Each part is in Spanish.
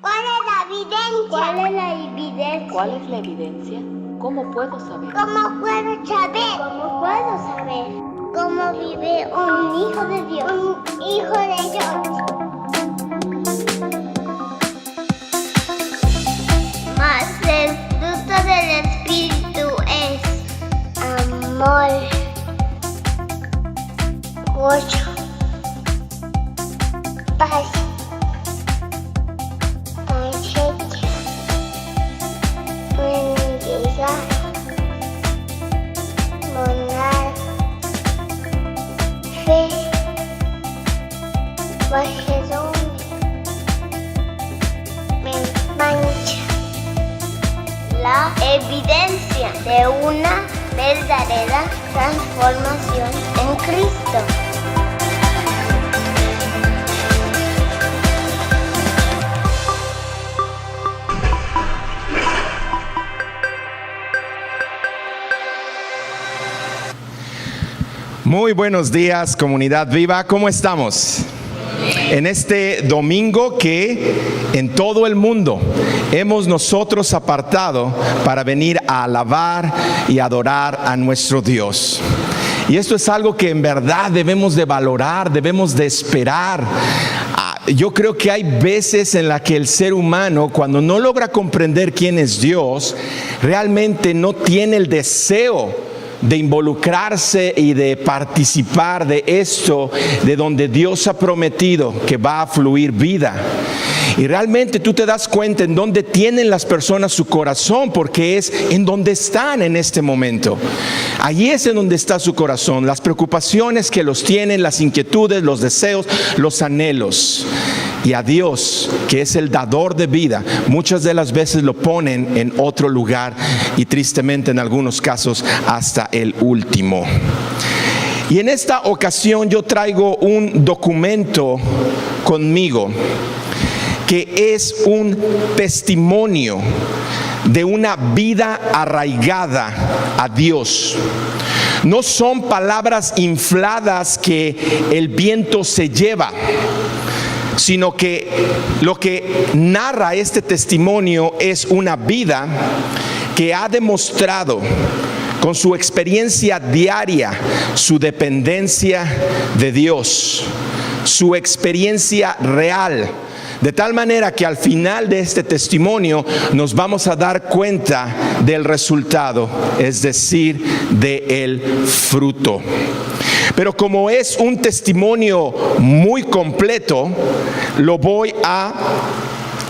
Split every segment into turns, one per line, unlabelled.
¿Cuál es la evidencia?
¿Cuál es la evidencia?
¿Cuál es la evidencia? ¿Cómo puedo saber?
¿Cómo puedo saber?
¿Cómo puedo saber?
¿Cómo vive un hijo de Dios? Un hijo de Dios. Mas el fruto del Espíritu es amor, gozo, paz, paciencia, benignidad, bondad, fe, mansedumbre, mancha. La evidencia de una verdadera transformación en Cristo.
Muy buenos días, comunidad viva, ¿cómo estamos? En este domingo que en todo el mundo hemos nosotros apartado para venir a alabar y adorar a nuestro Dios. Y esto es algo que en verdad debemos de valorar, debemos de esperar. Yo creo que hay veces en las que el ser humano, cuando no logra comprender quién es Dios, realmente no tiene el deseo de involucrarse y de participar de esto, de donde Dios ha prometido que va a fluir vida. Y realmente tú te das cuenta en dónde tienen las personas su corazón, porque es en donde están en este momento. Allí es en donde está su corazón, las preocupaciones que los tienen, las inquietudes, los deseos, los anhelos. Y a Dios, que es el dador de vida, muchas de las veces lo ponen en otro lugar y tristemente en algunos casos hasta el último. Y en esta ocasión yo traigo un documento conmigo que es un testimonio de una vida arraigada a Dios. No son palabras infladas que el viento se lleva, sino que lo que narra este testimonio es una vida que ha demostrado con su experiencia diaria su dependencia de Dios, su experiencia real. De tal manera que al final de este testimonio nos vamos a dar cuenta del resultado, es decir, del fruto. Pero como es un testimonio muy completo, lo voy a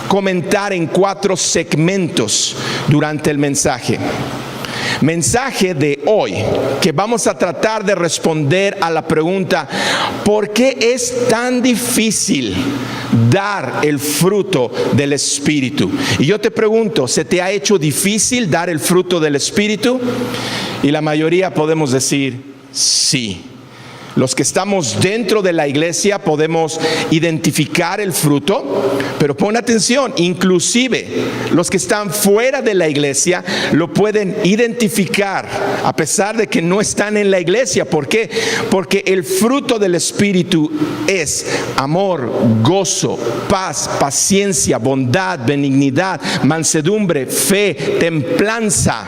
comentar en 4 segmentos durante el mensaje. Mensaje de hoy, que vamos a tratar de responder a la pregunta: ¿por qué es tan difícil dar el fruto del Espíritu? Y yo te pregunto, ¿se te ha hecho difícil dar el fruto del Espíritu? Y la mayoría podemos decir sí. Los que estamos dentro de la iglesia podemos identificar el fruto, pero pon atención, inclusive los que están fuera de la iglesia lo pueden identificar a pesar de que no están en la iglesia. ¿Por qué? Porque el fruto del Espíritu es amor, gozo, paz, paciencia, bondad, benignidad, mansedumbre, fe, templanza.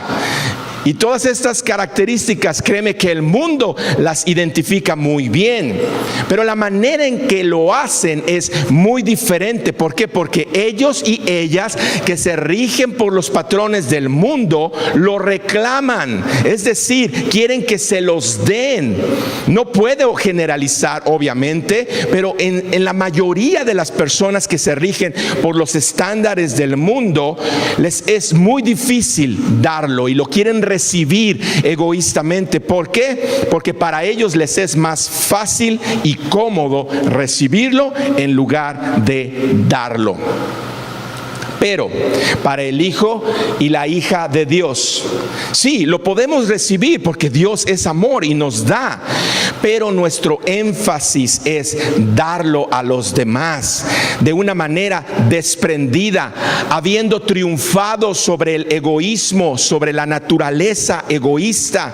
Y todas estas características, créeme que el mundo las identifica muy bien, pero la manera en que lo hacen es muy diferente. ¿Por qué? Porque ellos y ellas que se rigen por los patrones del mundo lo reclaman, es decir, quieren que se los den. No puedo generalizar, obviamente, pero en la mayoría de las personas que se rigen por los estándares del mundo, les es muy difícil darlo y lo quieren recibir egoístamente. ¿Por qué? Porque para ellos les es más fácil y cómodo recibirlo en lugar de darlo. Pero para el hijo y la hija de Dios, sí, lo podemos recibir porque Dios es amor y nos da, pero nuestro énfasis es darlo a los demás de una manera desprendida, habiendo triunfado sobre el egoísmo, sobre la naturaleza egoísta,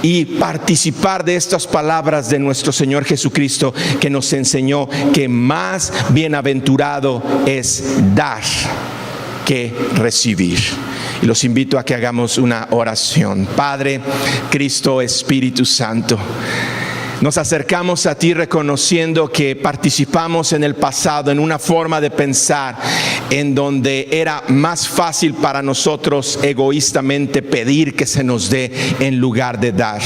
y participar de estas palabras de nuestro Señor Jesucristo, que nos enseñó que más bienaventurado es dar que recibir. Y los invito a que hagamos una oración. Padre, Cristo, Espíritu Santo, nos acercamos a ti reconociendo que participamos en el pasado en una forma de pensar en donde era más fácil para nosotros egoístamente pedir que se nos dé en lugar de dar.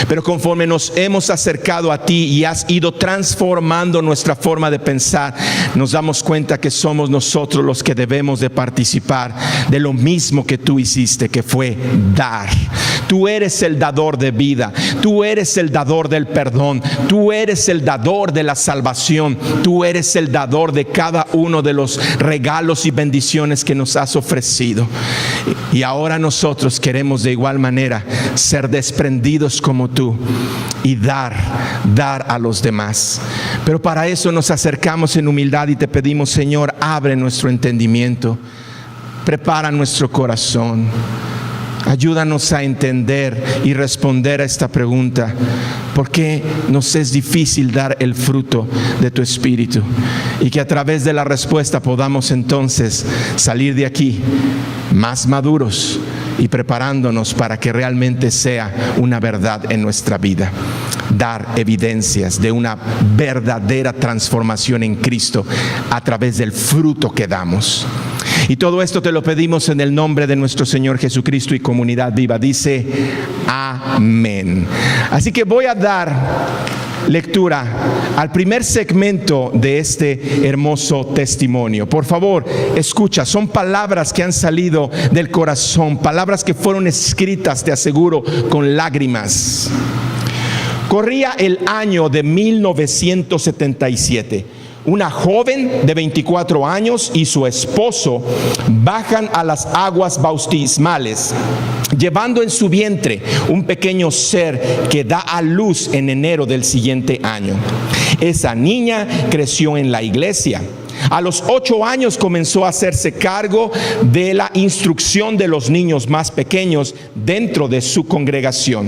Pero conforme nos hemos acercado a ti y has ido transformando nuestra forma de pensar, nos damos cuenta que somos nosotros los que debemos de participar de lo mismo que tú hiciste, que fue dar. Tú eres el dador de vida, tú eres el dador del perdón, tú eres el dador de la salvación, tú eres el dador de cada uno de los regalos y bendiciones que nos has ofrecido. Y ahora nosotros queremos de igual manera ser desprendidos como tú y dar a los demás. Pero para eso nos acercamos en humildad y te pedimos, Señor, abre nuestro entendimiento, prepara nuestro corazón. Ayúdanos a entender y responder a esta pregunta: ¿por qué nos es difícil dar el fruto de tu Espíritu? Y que a través de la respuesta podamos entonces salir de aquí más maduros y preparándonos para que realmente sea una verdad en nuestra vida. Dar evidencias de una verdadera transformación en Cristo a través del fruto que damos. Y todo esto te lo pedimos en el nombre de nuestro Señor Jesucristo, y comunidad viva dice amén. Así que voy a dar lectura al primer segmento de este hermoso testimonio. Por favor, escucha, son palabras que han salido del corazón, palabras que fueron escritas, te aseguro, con lágrimas. Corría el año de 1977. Una joven de 24 años y su esposo bajan a las aguas bautismales, llevando en su vientre un pequeño ser que da a luz en enero del siguiente año. Esa niña creció en la iglesia. A los 8 años comenzó a hacerse cargo de la instrucción de los niños más pequeños dentro de su congregación.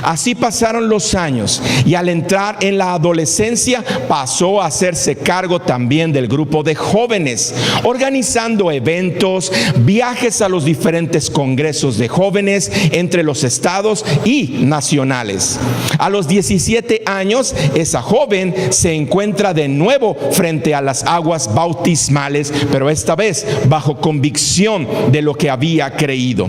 Así pasaron los años y al entrar en la adolescencia pasó a hacerse cargo también del grupo de jóvenes, organizando eventos, viajes a los diferentes congresos de jóvenes entre los estados y nacionales. A los 17 años, esa joven se encuentra de nuevo frente a las aguas bautismales, pero esta vez bajo convicción de lo que había creído.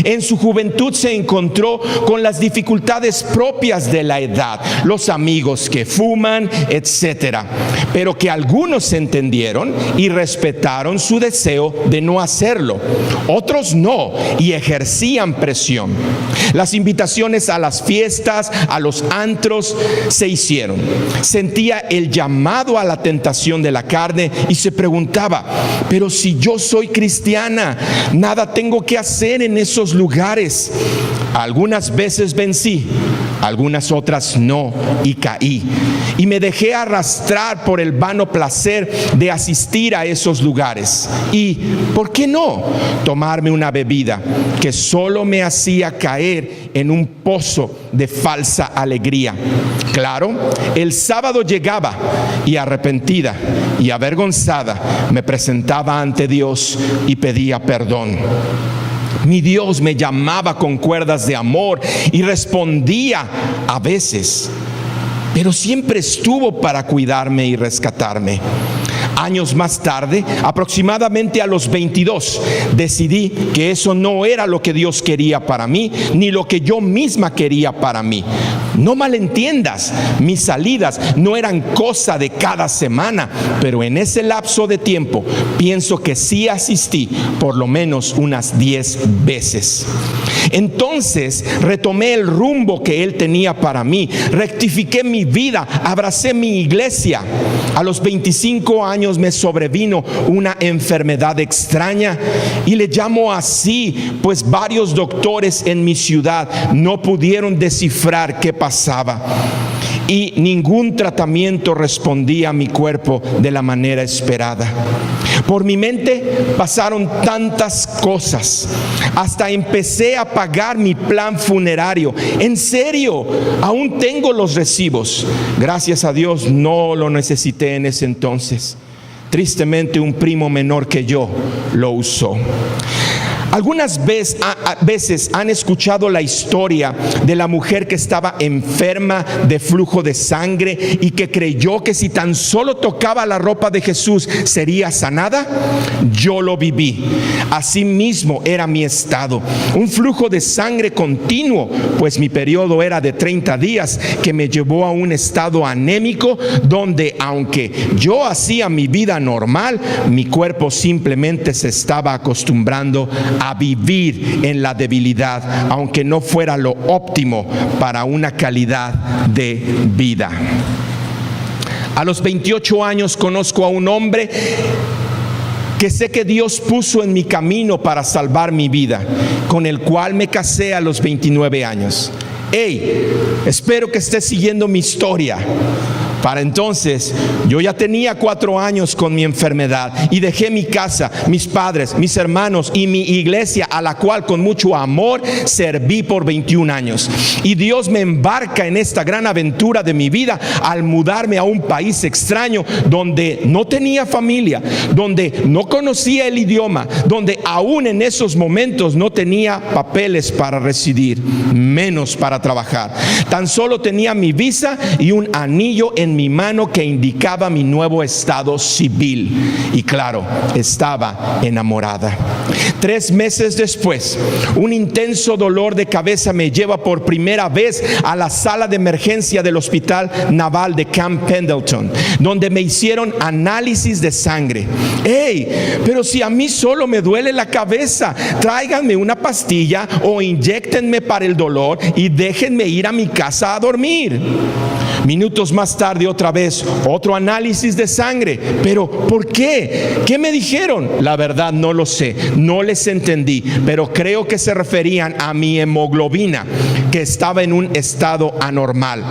En su juventud se encontró con las dificultades propias de la edad, los amigos que fuman, etcétera, pero que algunos entendieron y respetaron su deseo de no hacerlo. Otros no, y ejercían presión. Las invitaciones a las fiestas, a los antros, se hicieron. Sentía el llamado a la tentación de la carne y se preguntaba: pero si yo soy cristiana, nada tengo que hacer en esos lugares. Algunas veces vencí, algunas otras no, y caí. Y me dejé arrastrar por el vano placer de asistir a esos lugares. Y, ¿por qué no?, tomarme una bebida que solo me hacía caer en un pozo de falsa alegría. Claro, el sábado llegaba y arrepentida y avergonzada me presentaba ante Dios y pedía perdón. Mi Dios me llamaba con cuerdas de amor y respondía a veces, pero siempre estuvo para cuidarme y rescatarme. Años más tarde, aproximadamente a los 22, decidí que eso no era lo que Dios quería para mí, ni lo que yo misma quería para mí. No malentiendas, mis salidas no eran cosa de cada semana, pero en ese lapso de tiempo pienso que sí asistí por lo menos unas 10 veces. Entonces retomé el rumbo que Él tenía para mí, rectifiqué mi vida, abracé mi iglesia. A los 25 años me sobrevino una enfermedad extraña, y le llamo así, pues varios doctores en mi ciudad no pudieron descifrar qué pasaba. y ningún tratamiento respondía a mi cuerpo de la manera esperada. Por mi mente pasaron tantas cosas. Hasta empecé a pagar mi plan funerario. En serio, aún tengo los recibos. Gracias a Dios no lo necesité en ese entonces. Tristemente, un primo menor que yo lo usó. Algunas veces han escuchado la historia de la mujer que estaba enferma de flujo de sangre y que creyó que si tan solo tocaba la ropa de Jesús sería sanada. Yo lo viví. Así mismo era mi estado. Un flujo de sangre continuo, pues mi periodo era de 30 días, que me llevó a un estado anémico donde, aunque yo hacía mi vida normal, mi cuerpo simplemente se estaba acostumbrando a vivir en la debilidad, aunque no fuera lo óptimo para una calidad de vida. A los 28 años conozco a un hombre que sé que Dios puso en mi camino para salvar mi vida, con el cual me casé a los 29 años. Espero que estés siguiendo mi historia. Para entonces, yo ya tenía 4 años con mi enfermedad y dejé mi casa, mis padres, mis hermanos y mi iglesia, a la cual con mucho amor serví por 21 años. Y Dios me embarca en esta gran aventura de mi vida al mudarme a un país extraño donde no tenía familia, donde no conocía el idioma, donde aún en esos momentos no tenía papeles para residir, menos para trabajar. Tan solo tenía mi visa y un anillo en mi mano que indicaba mi nuevo estado civil. Y claro, estaba enamorada. 3 meses después, un intenso dolor de cabeza me lleva por primera vez a la sala de emergencia del Hospital Naval de Camp Pendleton, donde me hicieron análisis de sangre. Pero si a mí solo me duele la cabeza, tráiganme una pastilla o inyéctenme para el dolor y déjenme ir a mi casa a dormir. Minutos más tarde, otra vez, otro análisis de sangre. ¿Pero por qué? ¿Qué me dijeron? La verdad no lo sé, no les entendí, pero creo que se referían a mi hemoglobina, que estaba en un estado anormal.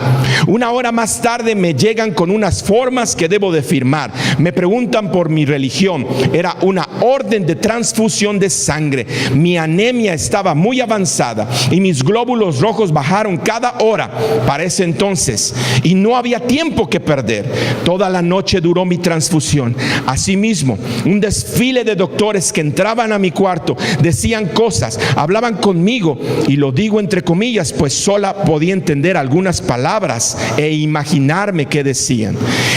1 hora más tarde me llegan con unas formas que debo de firmar. Me preguntan por mi religión. Era una orden de transfusión de sangre. Mi anemia estaba muy avanzada y mis glóbulos rojos bajaron cada hora para ese entonces. Y no había tiempo que perder. Toda la noche duró mi transfusión. Asimismo, un desfile de doctores que entraban a mi cuarto, decían cosas, hablaban conmigo, y lo digo entre comillas, pues sola podía entender algunas palabras e imaginarme qué decían.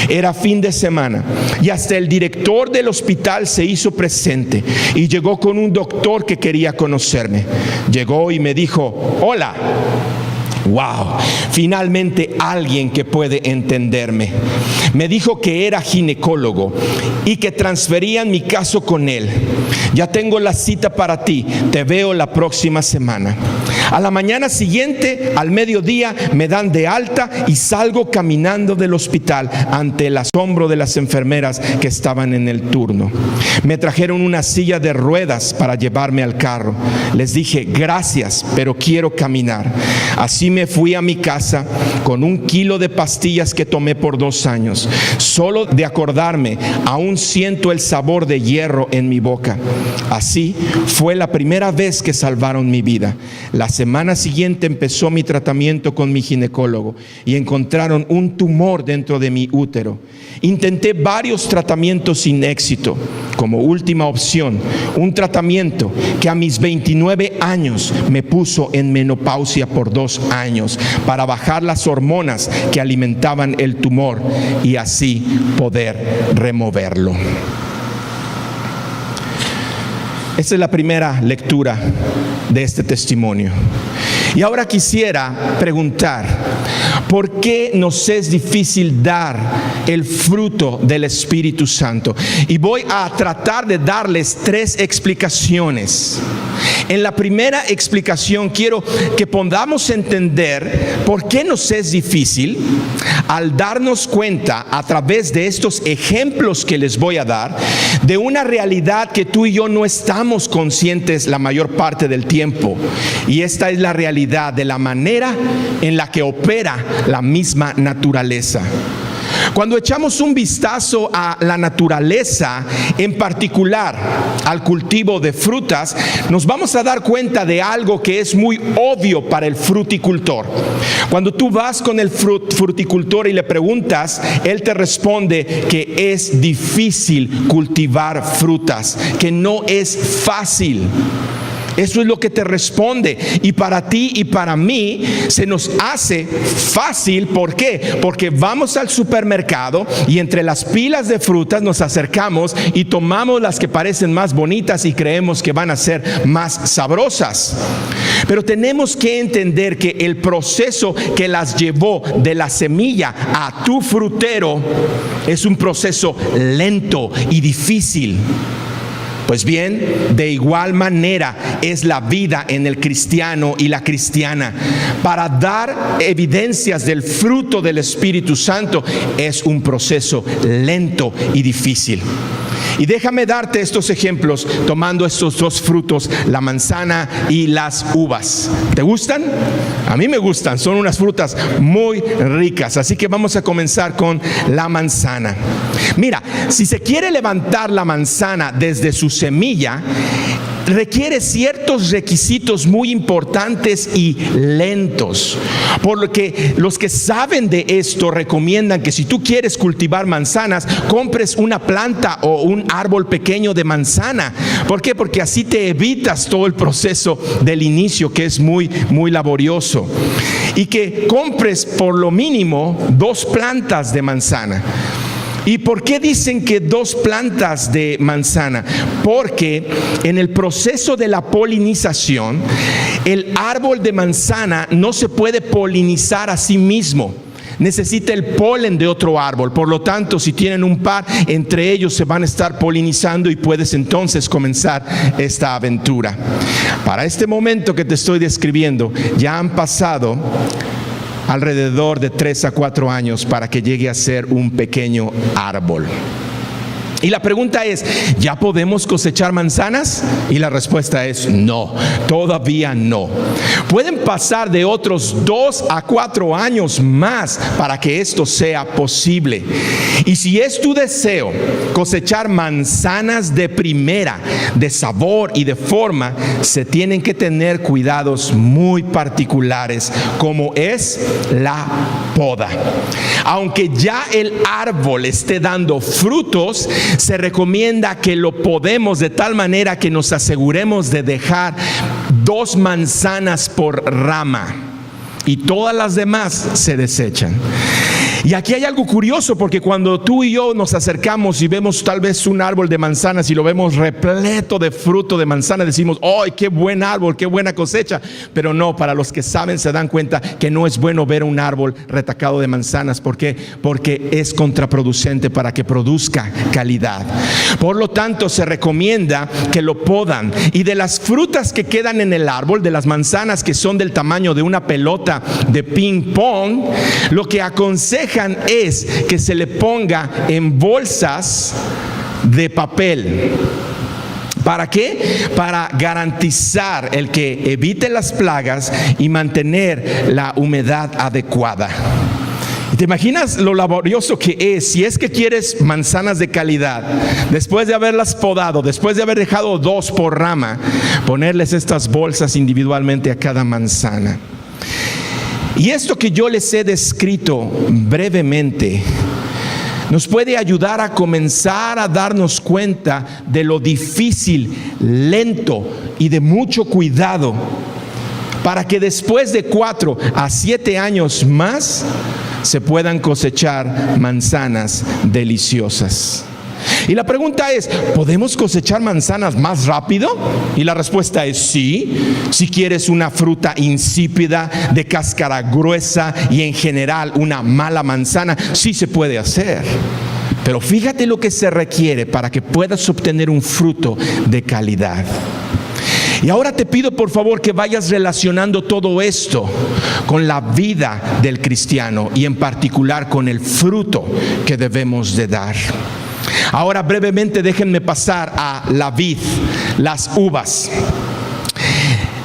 Era fin de semana y hasta el director del hospital se hizo presente y llegó con un doctor que quería conocerme. Llegó y me dijo: hola. Wow, finalmente alguien que puede entenderme. Me dijo que era ginecólogo y que transferían mi caso con él. Ya tengo la cita para ti, te veo la próxima semana. A la mañana siguiente, al mediodía, me dan de alta y salgo caminando del hospital ante el asombro de las enfermeras que estaban en el turno. Me trajeron una silla de ruedas para llevarme al carro. Les dije: gracias, pero quiero caminar. Así me fui a mi casa con 1 kilo de pastillas que tomé por 2 años. Solo de acordarme, aún siento el sabor de hierro en mi boca. Así fue la primera vez que salvaron mi vida. La semana siguiente empezó mi tratamiento con mi ginecólogo y encontraron un tumor dentro de mi útero. Intenté varios tratamientos sin éxito. Como última opción, un tratamiento que a mis 29 años me puso en menopausia por 2 años para bajar las hormonas que alimentaban el tumor y así poder removerlo. Esta es la primera lectura de este testimonio. Y ahora quisiera preguntar: ¿por qué nos es difícil dar el fruto del Espíritu Santo? Y voy a tratar de darles 3 explicaciones. En la primera explicación quiero que podamos entender por qué nos es difícil, al darnos cuenta a través de estos ejemplos que les voy a dar, de una realidad que tú y yo no estamos conscientes la mayor parte del tiempo. Y esta es la realidad de la manera en la que opera la misma naturaleza. Cuando echamos un vistazo a la naturaleza, en particular al cultivo de frutas, nos vamos a dar cuenta de algo que es muy obvio para el fruticultor. Cuando tú vas con el fruticultor y le preguntas, él te responde que es difícil cultivar frutas, que no es fácil. Eso es lo que te responde. Y para ti y para mí se nos hace fácil. ¿Por qué? Porque vamos al supermercado y entre las pilas de frutas nos acercamos y tomamos las que parecen más bonitas y creemos que van a ser más sabrosas. Pero tenemos que entender que el proceso que las llevó de la semilla a tu frutero es un proceso lento y difícil. Pues bien, de igual manera es la vida en el cristiano y la cristiana. Para dar evidencias del fruto del Espíritu Santo es un proceso lento y difícil. Y déjame darte estos ejemplos tomando estos dos frutos, la manzana y las uvas. ¿Te gustan? A mí me gustan, son unas frutas muy ricas. Así que vamos a comenzar con la manzana. Mira, si se quiere levantar la manzana desde su semilla, requiere ciertos requisitos muy importantes y lentos. Por lo que los que saben de esto recomiendan que si tú quieres cultivar manzanas, compres una planta o un árbol pequeño de manzana. ¿Por qué? Porque así te evitas todo el proceso del inicio, que es muy, muy laborioso. Y que compres por lo mínimo 2 plantas de manzana. ¿Y por qué dicen que 2 plantas de manzana? Porque en el proceso de la polinización, el árbol de manzana no se puede polinizar a sí mismo. Necesita el polen de otro árbol. Por lo tanto, si tienen un par, entre ellos se van a estar polinizando y puedes entonces comenzar esta aventura. Para este momento que te estoy describiendo, ya han pasado alrededor de 3 a 4 años para que llegue a ser un pequeño árbol. Y la pregunta es, ¿ya podemos cosechar manzanas? Y la respuesta es no, todavía no. Pueden pasar de otros 2 a 4 años más para que esto sea posible. Y si es tu deseo cosechar manzanas de primera, de sabor y de forma, se tienen que tener cuidados muy particulares, como es la poda. Aunque ya el árbol esté dando frutos, se recomienda que lo podemos de tal manera que nos aseguremos de dejar 2 manzanas por rama y todas las demás se desechan. Y aquí hay algo curioso, porque cuando tú y yo nos acercamos y vemos tal vez un árbol de manzanas y lo vemos repleto de fruto de manzana, decimos, ¡ay, qué buen árbol, qué buena cosecha! Pero no, para los que saben se dan cuenta que no es bueno ver un árbol retacado de manzanas. ¿Por qué? Porque es contraproducente para que produzca calidad. Por lo tanto, se recomienda que lo podan. Y de las frutas que quedan en el árbol, de las manzanas que son del tamaño de una pelota de ping pong, lo que aconseja es que se le ponga en bolsas de papel. ¿Para qué? Para garantizar el que evite las plagas y mantener la humedad adecuada. ¿Te imaginas lo laborioso que es? Si es que quieres manzanas de calidad, después de haberlas podado, después de haber dejado 2 por rama, ponerles estas bolsas individualmente a cada manzana. Y esto que yo les he descrito brevemente nos puede ayudar a comenzar a darnos cuenta de lo difícil, lento y de mucho cuidado, para que después de 4 a 7 años más se puedan cosechar manzanas deliciosas. Y la pregunta es, ¿podemos cosechar manzanas más rápido? Y la respuesta es sí. Si quieres una fruta insípida, de cáscara gruesa y en general una mala manzana, sí se puede hacer. Pero fíjate lo que se requiere para que puedas obtener un fruto de calidad. Y ahora te pido por favor que vayas relacionando todo esto con la vida del cristiano y en particular con el fruto que debemos de dar. Ahora brevemente déjenme pasar a la vid, las uvas.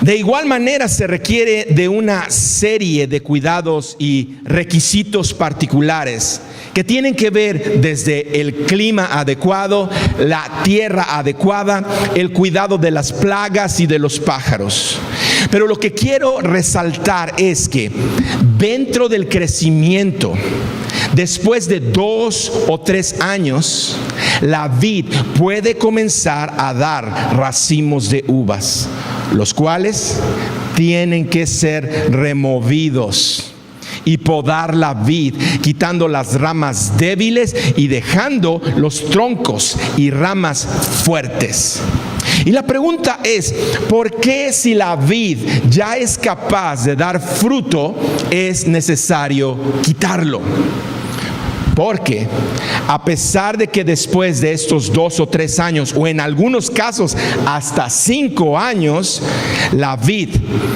De igual manera se requiere de una serie de cuidados y requisitos particulares que tienen que ver desde el clima adecuado, la tierra adecuada, el cuidado de las plagas y de los pájaros. Pero lo que quiero resaltar es que dentro del crecimiento, después de 2 o 3 años, la vid puede comenzar a dar racimos de uvas, los cuales tienen que ser removidos y podar la vid, quitando las ramas débiles y dejando los troncos y ramas fuertes. Y la pregunta es, ¿por qué si la vid ya es capaz de dar fruto, es necesario quitarlo? Porque a pesar de que después de estos 2 o 3 años, o en algunos casos hasta 5 años, la vid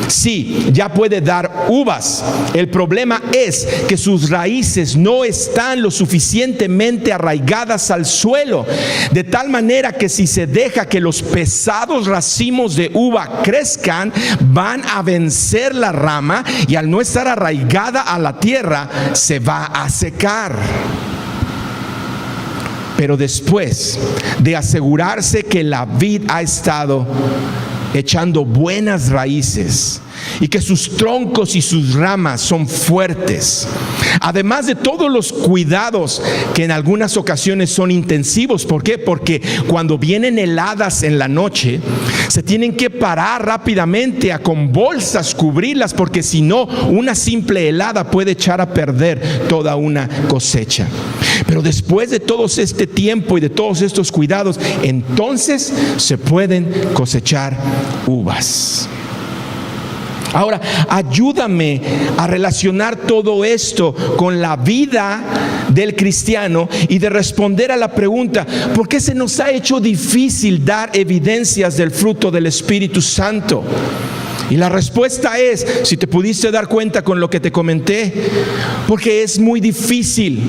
sí ya puede dar uvas, el problema es que sus raíces no están lo suficientemente arraigadas al suelo, de tal manera que si se deja que los pesados racimos de uva crezcan, van a vencer la rama y al no estar arraigada a la tierra, se va a secar. Pero después de asegurarse que la vid ha estado echando buenas raíces y que sus troncos y sus ramas son fuertes, además de todos los cuidados que en algunas ocasiones son intensivos. ¿Por qué? Porque cuando vienen heladas en la noche, se tienen que parar rápidamente a con bolsas cubrirlas, porque si no, una simple helada puede echar a perder toda una cosecha. Pero después de todo este tiempo y de todos estos cuidados, entonces se pueden cosechar uvas. Ahora, ayúdame a relacionar todo esto con la vida del cristiano y de responder a la pregunta, ¿por qué se nos ha hecho difícil dar evidencias del fruto del Espíritu Santo? Y la respuesta es, si te pudiste dar cuenta con lo que te comenté, porque es muy difícil.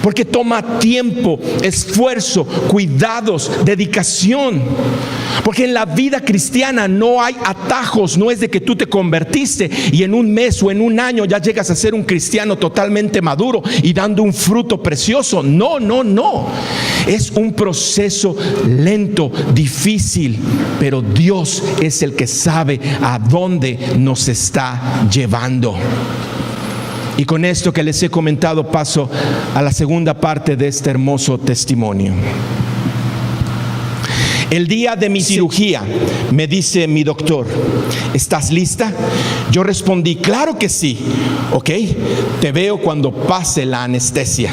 Porque toma tiempo, esfuerzo, cuidados, dedicación. Porque en la vida cristiana no hay atajos. No es de que tú te convertiste y en un mes o en un año ya llegas a ser un cristiano totalmente maduro y dando un fruto precioso. No, no, no. Es un proceso lento, difícil, pero Dios es el que sabe a dónde nos está llevando. Y con esto que les he comentado, paso a la segunda parte de este hermoso testimonio. El día de mi cirugía, me dice mi doctor, ¿estás lista? Yo respondí, claro que sí. Ok, te veo cuando pase la anestesia.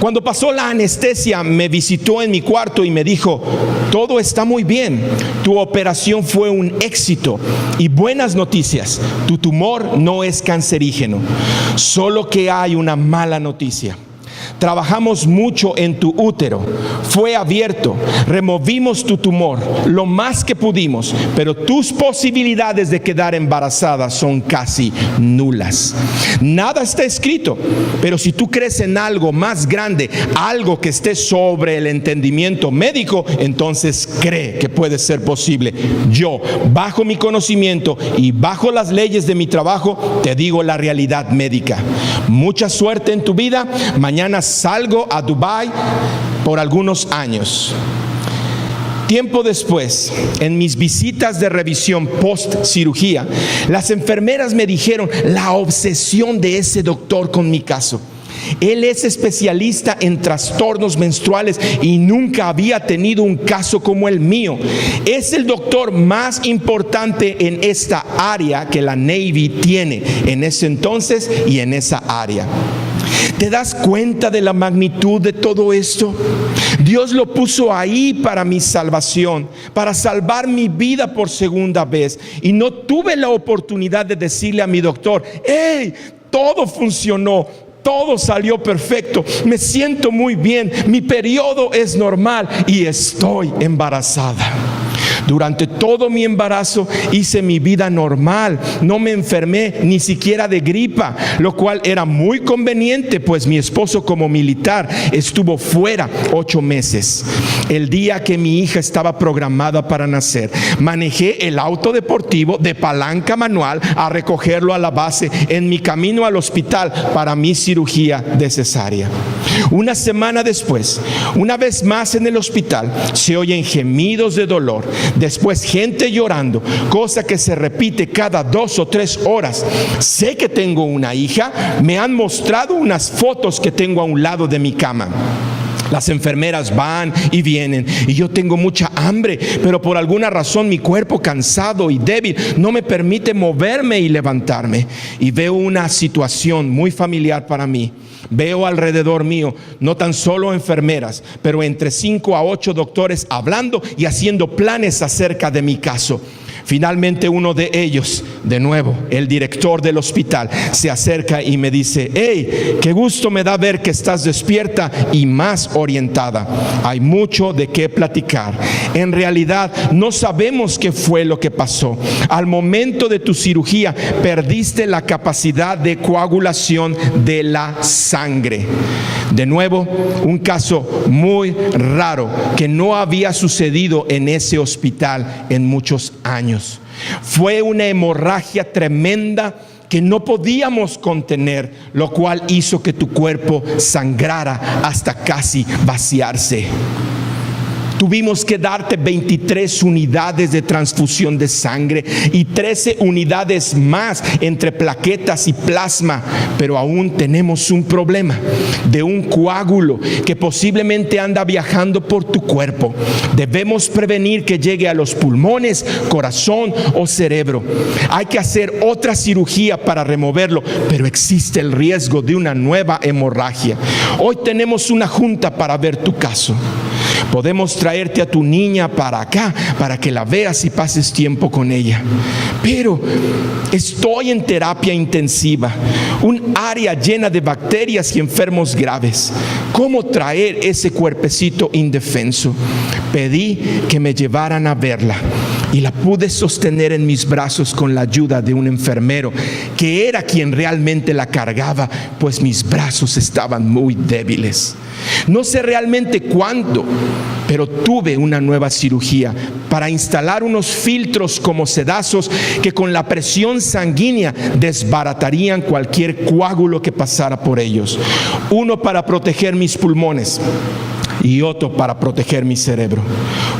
Cuando pasó la anestesia, me visitó en mi cuarto y me dijo, todo está muy bien, tu operación fue un éxito y buenas noticias, tu tumor no es cancerígeno, solo que hay una mala noticia. Trabajamos mucho en tu útero, fue abierto, removimos tu tumor lo más que pudimos, pero tus posibilidades de quedar embarazada son casi nulas. Nada está escrito, pero si tú crees en algo más grande, algo que esté sobre el entendimiento médico, entonces cree que puede ser posible. Yo, bajo mi conocimiento y bajo las leyes de mi trabajo, te digo la realidad médica. Mucha suerte en tu vida. Mañana salgo a Dubái por algunos años. Tiempo después, en mis visitas de revisión post cirugía, las enfermeras me dijeron la obsesión de ese doctor con mi caso. Él es especialista en trastornos menstruales y nunca había tenido un caso como el mío. Es el doctor más importante en esta área que la Navy tiene en ese entonces y en esa área. ¿Te das cuenta de la magnitud de todo esto? Dios lo puso ahí para mi salvación, para salvar mi vida por segunda vez. Y no tuve la oportunidad de decirle a mi doctor, ¡hey! Todo funcionó. Todo salió perfecto, me siento muy bien, mi periodo es normal y estoy embarazada. Durante todo mi embarazo hice mi vida normal. No me enfermé ni siquiera de gripa, lo cual era muy conveniente, pues mi esposo como militar estuvo fuera 8 meses. El día que mi hija estaba programada para nacer, manejé el auto deportivo de palanca manual a recogerlo a la base en mi camino al hospital para mi cirugía de cesárea. Una semana después, una vez más en el hospital, se oyen gemidos de dolor. Después gente llorando, cosa que se repite cada 2 o 3 horas. Sé que tengo una hija. Me han mostrado unas fotos que tengo a un lado de mi cama. Las enfermeras van y vienen y yo tengo mucha hambre, pero por alguna razón mi cuerpo cansado y débil no me permite moverme y levantarme. Y veo una situación muy familiar para mí. Veo alrededor mío no tan solo enfermeras, pero entre 5 a 8 doctores hablando y haciendo planes acerca de mi caso. Finalmente uno de ellos, de nuevo, el director del hospital, se acerca y me dice: hey, qué gusto me da ver que estás despierta y más orientada. Hay mucho de qué platicar. En realidad no sabemos qué fue lo que pasó. Al momento de tu cirugía perdiste la capacidad de coagulación de la sangre. De nuevo, un caso muy raro que no había sucedido en ese hospital en muchos años. Fue una hemorragia tremenda que no podíamos contener, lo cual hizo que tu cuerpo sangrara hasta casi vaciarse. Tuvimos que darte 23 unidades de transfusión de sangre y 13 unidades más entre plaquetas y plasma, pero aún tenemos un problema de un coágulo que posiblemente anda viajando por tu cuerpo. Debemos prevenir que llegue a los pulmones, corazón o cerebro. Hay que hacer otra cirugía para removerlo, pero existe el riesgo de una nueva hemorragia. Hoy tenemos una junta para ver tu caso. Podemos traerte a tu niña para acá para que la veas y pases tiempo con ella. Pero estoy en terapia intensiva, un área llena de bacterias y enfermos graves. ¿Cómo traer ese cuerpecito indefenso? Pedí que me llevaran a verla y la pude sostener en mis brazos con la ayuda de un enfermero que era quien realmente la cargaba, pues mis brazos estaban muy débiles. No sé realmente cuándo, pero tuve una nueva cirugía para instalar unos filtros como sedazos que con la presión sanguínea desbaratarían cualquier coágulo que pasara por ellos. Uno para proteger mis pulmones y otro para proteger mi cerebro.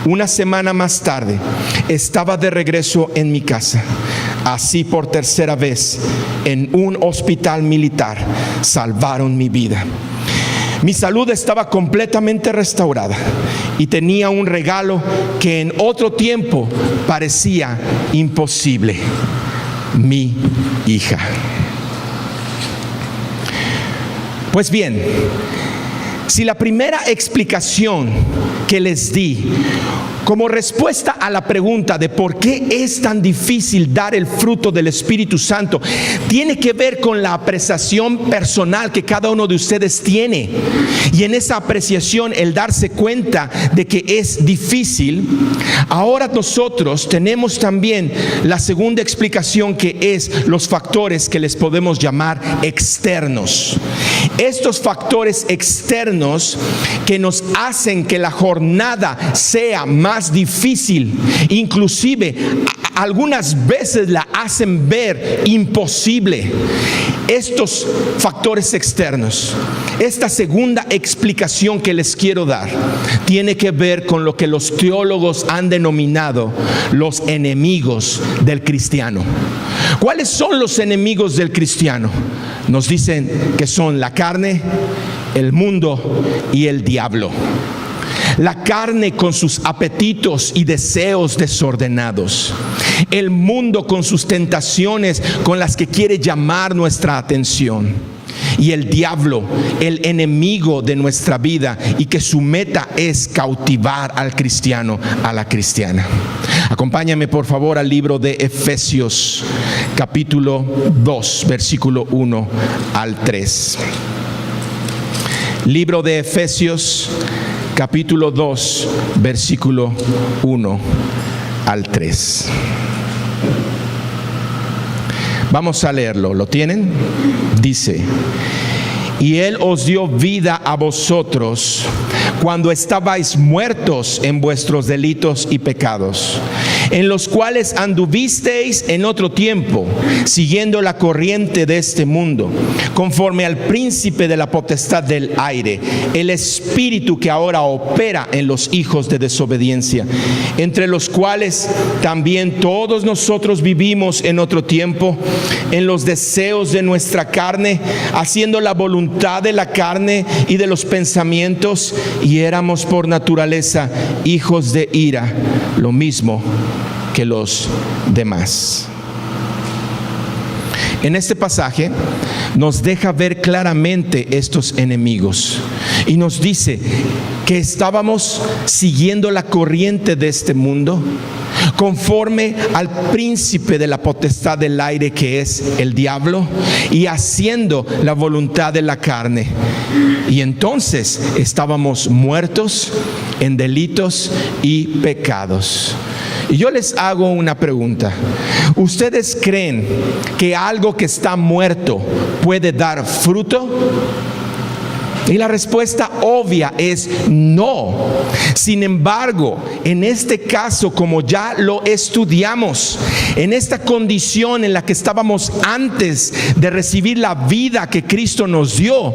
Una semana más tarde estaba de regreso en mi casa. Así por tercera vez en un hospital militar salvaron mi vida. Mi salud estaba completamente restaurada y tenía un regalo que en otro tiempo parecía imposible: mi hija. Pues bien, si la primera explicación que les di como respuesta a la pregunta de por qué es tan difícil dar el fruto del Espíritu Santo tiene que ver con la apreciación personal que cada uno de ustedes tiene, y en esa apreciación el darse cuenta de que es difícil, ahora nosotros tenemos también la segunda explicación, que es los factores que les podemos llamar externos. Estos factores externos que nos hacen que la jornada sea más difícil, inclusive algunas veces la hacen ver imposible. Estos factores externos, esta segunda explicación que les quiero dar, tiene que ver con lo que los teólogos han denominado los enemigos del cristiano. ¿Cuáles son los enemigos del cristiano? Nos dicen que son la carne, el mundo y el diablo. La carne con sus apetitos y deseos desordenados. El mundo con sus tentaciones con las que quiere llamar nuestra atención. Y el diablo, el enemigo de nuestra vida, y que su meta es cautivar al cristiano, a la cristiana. Acompáñame por favor al libro de Efesios, capítulo 2, versículo 1 al 3. Libro de Efesios, capítulo 2, versículo 1 al 3. Vamos a leerlo. ¿Lo tienen? Dice: y Él os dio vida a vosotros cuando estabais muertos en vuestros delitos y pecados, en los cuales anduvisteis en otro tiempo, siguiendo la corriente de este mundo, conforme al príncipe de la potestad del aire, el espíritu que ahora opera en los hijos de desobediencia, entre los cuales también todos nosotros vivimos en otro tiempo, en los deseos de nuestra carne, haciendo la voluntad de la carne y de los pensamientos, y éramos por naturaleza hijos de ira, lo mismo que los demás. En este pasaje nos deja ver claramente estos enemigos y nos dice que estábamos siguiendo la corriente de este mundo, conforme al príncipe de la potestad del aire, que es el diablo, y haciendo la voluntad de la carne. Y entonces estábamos muertos en delitos y pecados. Y yo les hago una pregunta: ¿ustedes creen que algo que está muerto puede dar fruto? Y la respuesta obvia es no. Sin embargo, en este caso, como ya lo estudiamos, en esta condición en la que estábamos antes de recibir la vida que Cristo nos dio,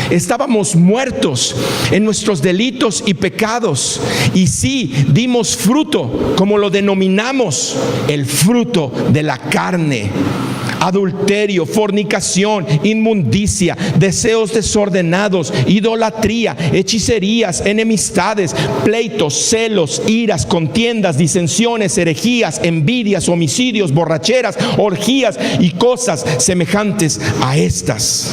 estábamos muertos en nuestros delitos y pecados. Y sí, dimos fruto, como lo denominamos, el fruto de la carne: adulterio, fornicación, inmundicia, deseos desordenados, idolatría, hechicerías, enemistades, pleitos, celos, iras, contiendas, disensiones, herejías, envidias, homicidios, borracheras, orgías y cosas semejantes a estas.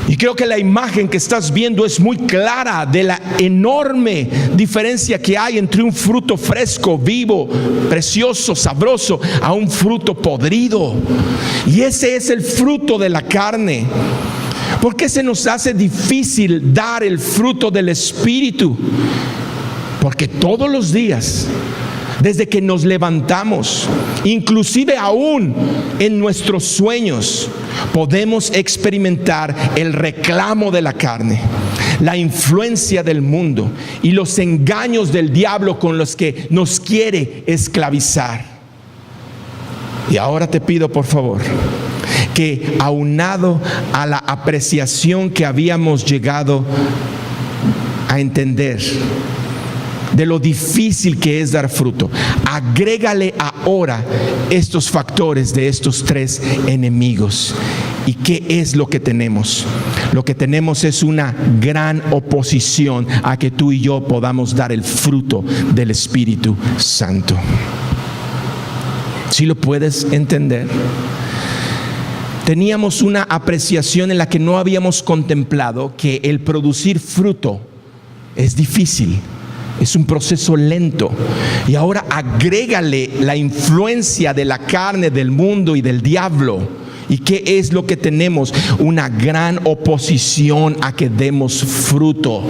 Y creo que la imagen que estás viendo es muy clara de la enorme diferencia que hay entre un fruto fresco, vivo, precioso, sabroso, a un fruto podrido. Y ese es el fruto de la carne. ¿Por qué se nos hace difícil dar el fruto del Espíritu? Porque todos los días, desde que nos levantamos, inclusive aún en nuestros sueños, podemos experimentar el reclamo de la carne, la influencia del mundo y los engaños del diablo con los que nos quiere esclavizar. Y ahora te pido, por favor, que aunado a la apreciación que habíamos llegado a entender de lo difícil que es dar fruto, agrégale ahora estos factores de estos tres enemigos. ¿Y qué es lo que tenemos? Lo que tenemos es una gran oposición a que tú y yo podamos dar el fruto del Espíritu Santo. ¿Sí lo puedes entender? Teníamos una apreciación en la que no habíamos contemplado que el producir fruto es difícil. Es un proceso lento. Y ahora agrégale la influencia de la carne, del mundo y del diablo. ¿Y qué es lo que tenemos? Una gran oposición a que demos fruto.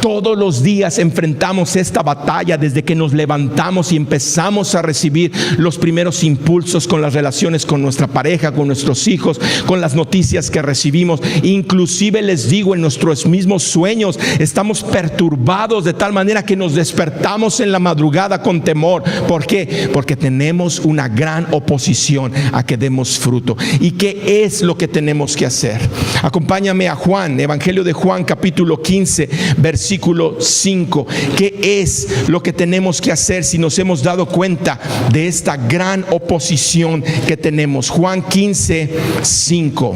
Todos los días enfrentamos esta batalla desde que nos levantamos y empezamos a recibir los primeros impulsos con las relaciones con nuestra pareja, con nuestros hijos, con las noticias que recibimos. Inclusive les digo, en nuestros mismos sueños estamos perturbados de tal manera que nos despertamos en la madrugada con temor. ¿Por qué? Porque tenemos una gran oposición a que demos fruto. ¿Y qué es lo que tenemos que hacer? Acompáñame a Juan, Evangelio de Juan, capítulo 15, versículo 5. ¿Qué es lo que tenemos que hacer si nos hemos dado cuenta de esta gran oposición que tenemos? Juan 15, 5.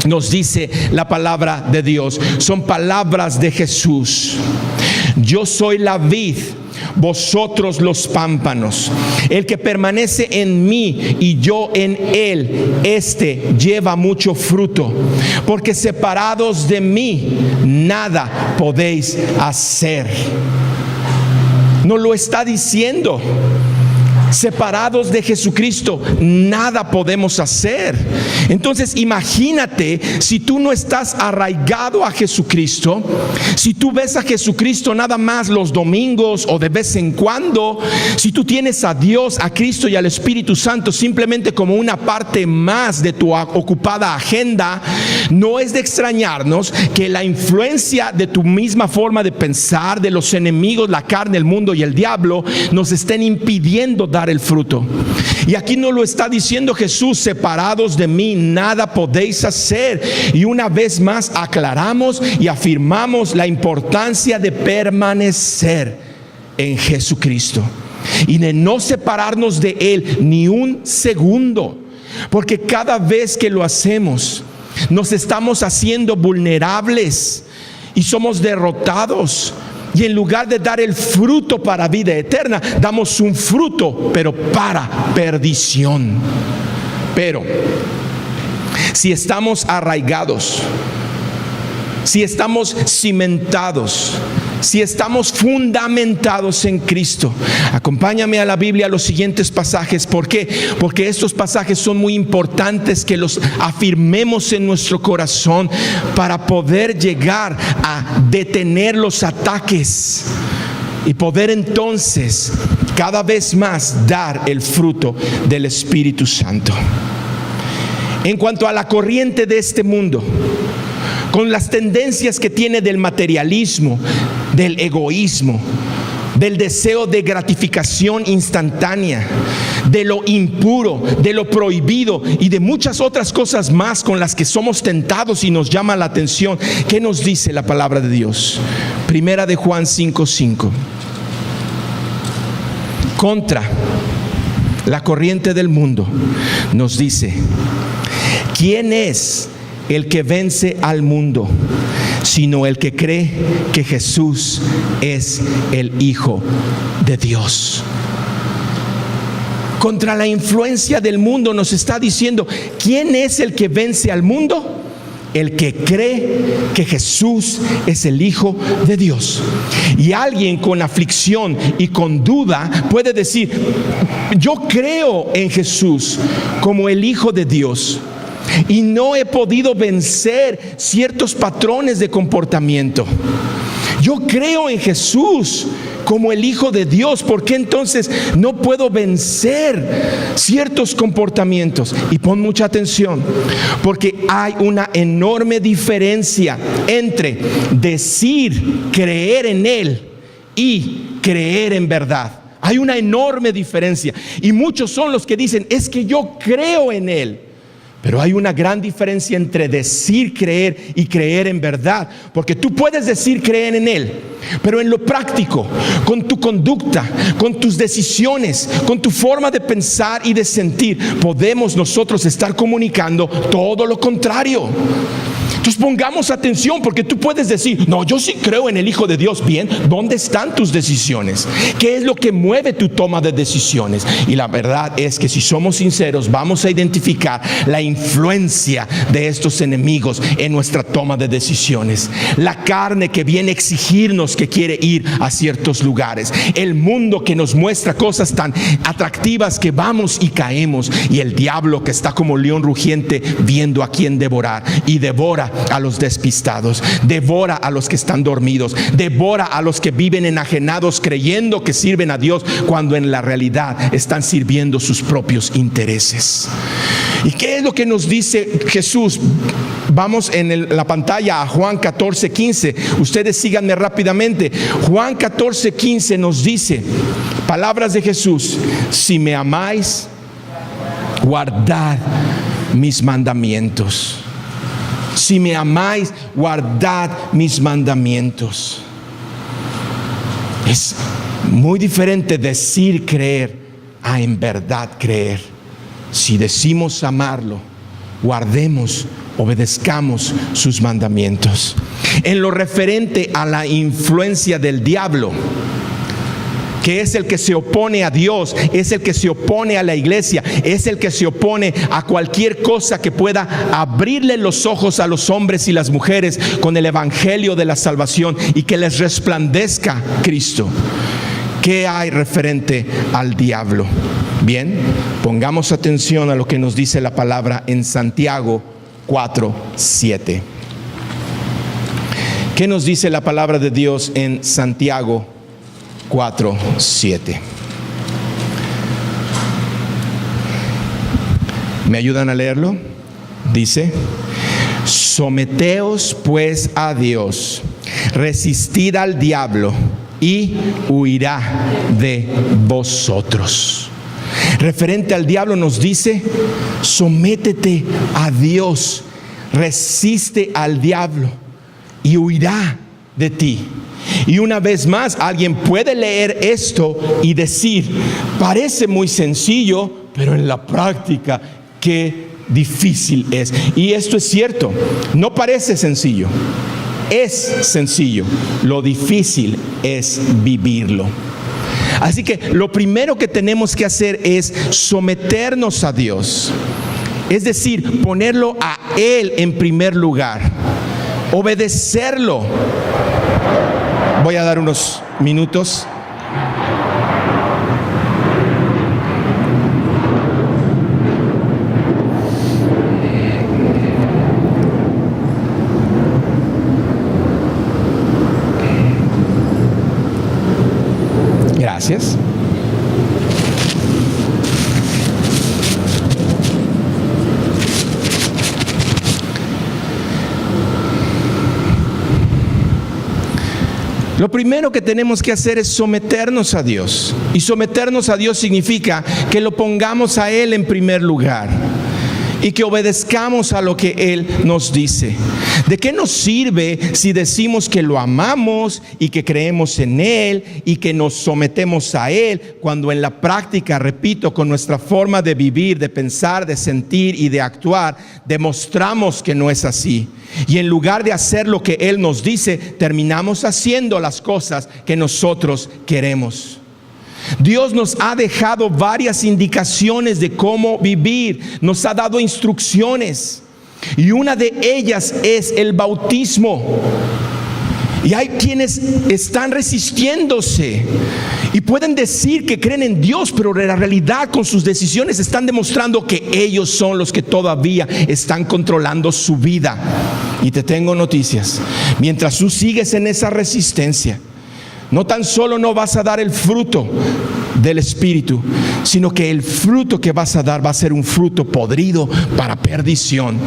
Nos dice la palabra de Dios. Son palabras de Jesús. Yo soy la vid, vosotros los pámpanos. El que permanece en mí y yo en él, este lleva mucho fruto, porque separados de mí nada podéis hacer. No lo está diciendo Separados de Jesucristo, nada podemos hacer. Entonces, imagínate si tú no estás arraigado a Jesucristo, si tú ves a Jesucristo nada más los domingos o de vez en cuando, si tú tienes a Dios, a Cristo y al Espíritu Santo simplemente como una parte más de tu ocupada agenda, no es de extrañarnos que la influencia de tu misma forma de pensar, de los enemigos, la carne, el mundo y el diablo, nos estén impidiendo dar el fruto. Y aquí nos lo está diciendo Jesús: separados de mí nada podéis hacer. Y una vez más aclaramos y afirmamos la importancia de permanecer en Jesucristo y de no separarnos de Él ni un segundo, porque cada vez que lo hacemos nos estamos haciendo vulnerables y somos derrotados. Y en lugar de dar el fruto para vida eterna, damos un fruto, pero para perdición. Pero si estamos arraigados, si estamos cimentados, si estamos fundamentados en Cristo, acompáñame a la Biblia, a los siguientes pasajes. ¿Por qué? Porque estos pasajes son muy importantes que los afirmemos en nuestro corazón para poder llegar a detener los ataques y poder entonces cada vez más dar el fruto del Espíritu Santo. En cuanto a la corriente de este mundo, con las tendencias que tiene del materialismo, del egoísmo, del deseo de gratificación instantánea, de lo impuro, de lo prohibido y de muchas otras cosas más con las que somos tentados y nos llama la atención, ¿qué nos dice la palabra de Dios? Primera de Juan 5:5. Contra la corriente del mundo nos dice: ¿quién es el que vence al mundo, sino el que cree que Jesús es el Hijo de Dios? Contra la influencia del mundo nos está diciendo: ¿quién es el que vence al mundo? El que cree que Jesús es el Hijo de Dios. Y alguien con aflicción y con duda puede decir: yo creo en Jesús como el Hijo de Dios y no he podido vencer ciertos patrones de comportamiento. Yo creo en Jesús como el Hijo de Dios, ¿por qué entonces no puedo vencer ciertos comportamientos? Y pon mucha atención, porque hay una enorme diferencia entre decir creer en Él y creer en verdad. Hay una enorme diferencia, y muchos son los que dicen: es que yo creo en Él. Pero hay una gran diferencia entre decir creer y creer en verdad, porque tú puedes decir creer en Él, pero en lo práctico, con tu conducta, con tus decisiones, con tu forma de pensar y de sentir, podemos nosotros estar comunicando todo lo contrario. Entonces pongamos atención, porque tú puedes decir: no, yo sí creo en el Hijo de Dios. Bien, ¿dónde están tus decisiones? ¿Qué es lo que mueve tu toma de decisiones? Y la verdad es que si somos sinceros, vamos a identificar la influencia de estos enemigos en nuestra toma de decisiones. La carne que viene a exigirnos que quiere ir a ciertos lugares, el mundo que nos muestra cosas tan atractivas que vamos y caemos, y el diablo que está como león rugiente viendo a quién devorar, y devora a los despistados, devora a los que están dormidos, devora a los que viven enajenados creyendo que sirven a Dios cuando en la realidad están sirviendo sus propios intereses. ¿Y qué es lo que nos dice Jesús? Vamos en la pantalla a Juan 14:15. Ustedes síganme rápidamente. Juan 14:15 nos dice, palabras de Jesús: si me amáis, guardad mis mandamientos. Si me amáis, guardad mis mandamientos. Es muy diferente decir creer a en verdad creer. Si decimos amarlo, guardemos, obedezcamos sus mandamientos. En lo referente a la influencia del diablo, que es el que se opone a Dios, es el que se opone a la iglesia, es el que se opone a cualquier cosa que pueda abrirle los ojos a los hombres y las mujeres con el evangelio de la salvación y que les resplandezca Cristo. ¿Qué hay referente al diablo? Bien, pongamos atención a lo que nos dice la palabra en Santiago 4:7. ¿Qué nos dice la palabra de Dios en Santiago 4:7? ¿Me ayudan a leerlo? Dice: someteos pues a Dios, resistid al diablo y huirá de vosotros. Referente al diablo nos dice: sométete a Dios, resiste al diablo y huirá de ti. Y una vez más, alguien puede leer esto y decir: parece muy sencillo, pero en la práctica, qué difícil es. Y esto es cierto, no parece sencillo, es sencillo. Lo difícil es vivirlo. Así que lo primero que tenemos que hacer es someternos a Dios. Es decir, ponerlo a Él en primer lugar, obedecerlo. Voy a dar unos minutos. Gracias. Lo primero que tenemos que hacer es someternos a Dios. Y someternos a Dios significa que lo pongamos a Él en primer lugar y que obedezcamos a lo que Él nos dice. ¿De qué nos sirve si decimos que lo amamos y que creemos en Él y que nos sometemos a Él, cuando en la práctica, repito, con nuestra forma de vivir, de pensar, de sentir y de actuar, demostramos que no es así? Y en lugar de hacer lo que Él nos dice, terminamos haciendo las cosas que nosotros queremos. Dios nos ha dejado varias indicaciones de cómo vivir, nos ha dado instrucciones, y una de ellas es el bautismo. Y hay quienes están resistiéndose y pueden decir que creen en Dios, pero en la realidad con sus decisiones están demostrando que ellos son los que todavía están controlando su vida. Y te tengo noticias: mientras tú sigues en esa resistencia, no tan solo no vas a dar el fruto del Espíritu, sino que el fruto que vas a dar va a ser un fruto podrido para perdición.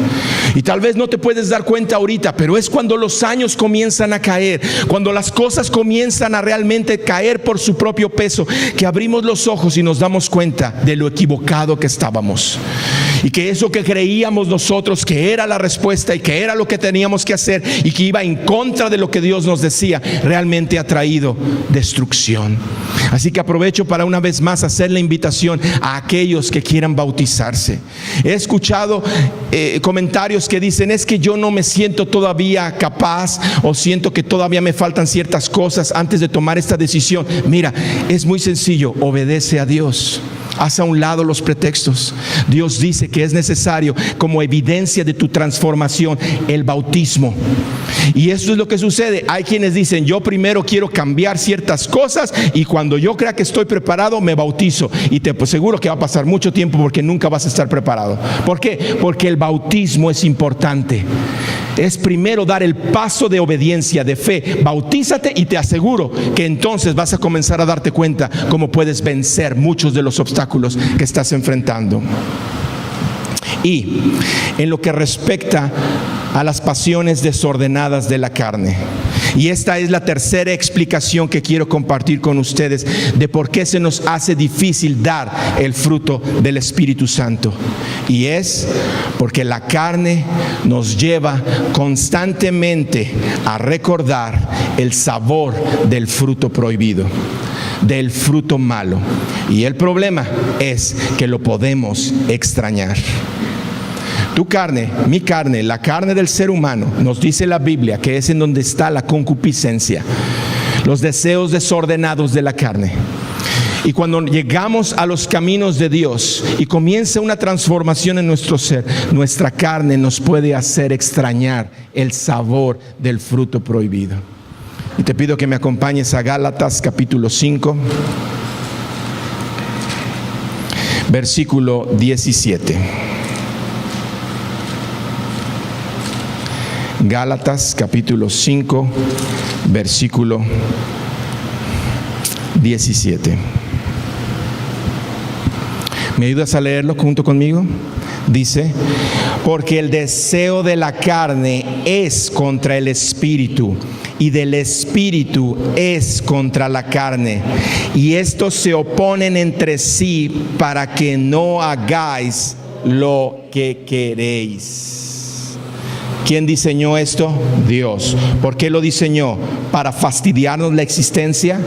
Y tal vez no te puedes dar cuenta ahorita, pero es cuando los años comienzan a caer, cuando las cosas comienzan a realmente caer por su propio peso, que abrimos los ojos y nos damos cuenta de lo equivocado que estábamos. Y que eso que creíamos nosotros que era la respuesta y que era lo que teníamos que hacer y que iba en contra de lo que Dios nos decía, realmente ha traído destrucción. Así que aprovecho para una vez más hacer la invitación a aquellos que quieran bautizarse. He escuchado comentarios que dicen: es que yo no me siento todavía capaz, o siento que todavía me faltan ciertas cosas antes de tomar esta decisión. Mira, es muy sencillo: obedece a Dios. Haz a un lado los pretextos. Dios dice que es necesario, como evidencia de tu transformación, el bautismo. Y eso es lo que sucede. Hay quienes dicen: yo primero quiero cambiar ciertas cosas y cuando yo crea que estoy preparado me bautizo. Y te aseguro que va a pasar mucho tiempo, porque nunca vas a estar preparado. ¿Por qué? Porque el bautismo es importante. Es primero dar el paso de obediencia, de fe. Bautízate y te aseguro que entonces vas a comenzar a darte cuenta cómo puedes vencer muchos de los obstáculos que estás enfrentando. Y en lo que respecta a las pasiones desordenadas de la carne, y esta es la tercera explicación que quiero compartir con ustedes de por qué se nos hace difícil dar el fruto del Espíritu Santo. Y es porque la carne nos lleva constantemente a recordar el sabor del fruto prohibido, del fruto malo. Y el problema es que lo podemos extrañar. Tu carne, mi carne, la carne del ser humano, nos dice la Biblia que es en donde está la concupiscencia, los deseos desordenados de la carne. Y cuando llegamos a los caminos de Dios y comienza una transformación en nuestro ser, nuestra carne nos puede hacer extrañar el sabor del fruto prohibido. Y te pido que me acompañes a Gálatas capítulo 5. versículo 17. Gálatas capítulo 5, versículo 17. ¿Me ayudas a leerlo junto conmigo? Dice: porque el deseo de la carne es contra el espíritu, y del espíritu es contra la carne, y estos se oponen entre sí para que no hagáis lo que queréis. ¿Quién diseñó esto? Dios. ¿Por qué lo diseñó? ¿Para fastidiarnos la existencia?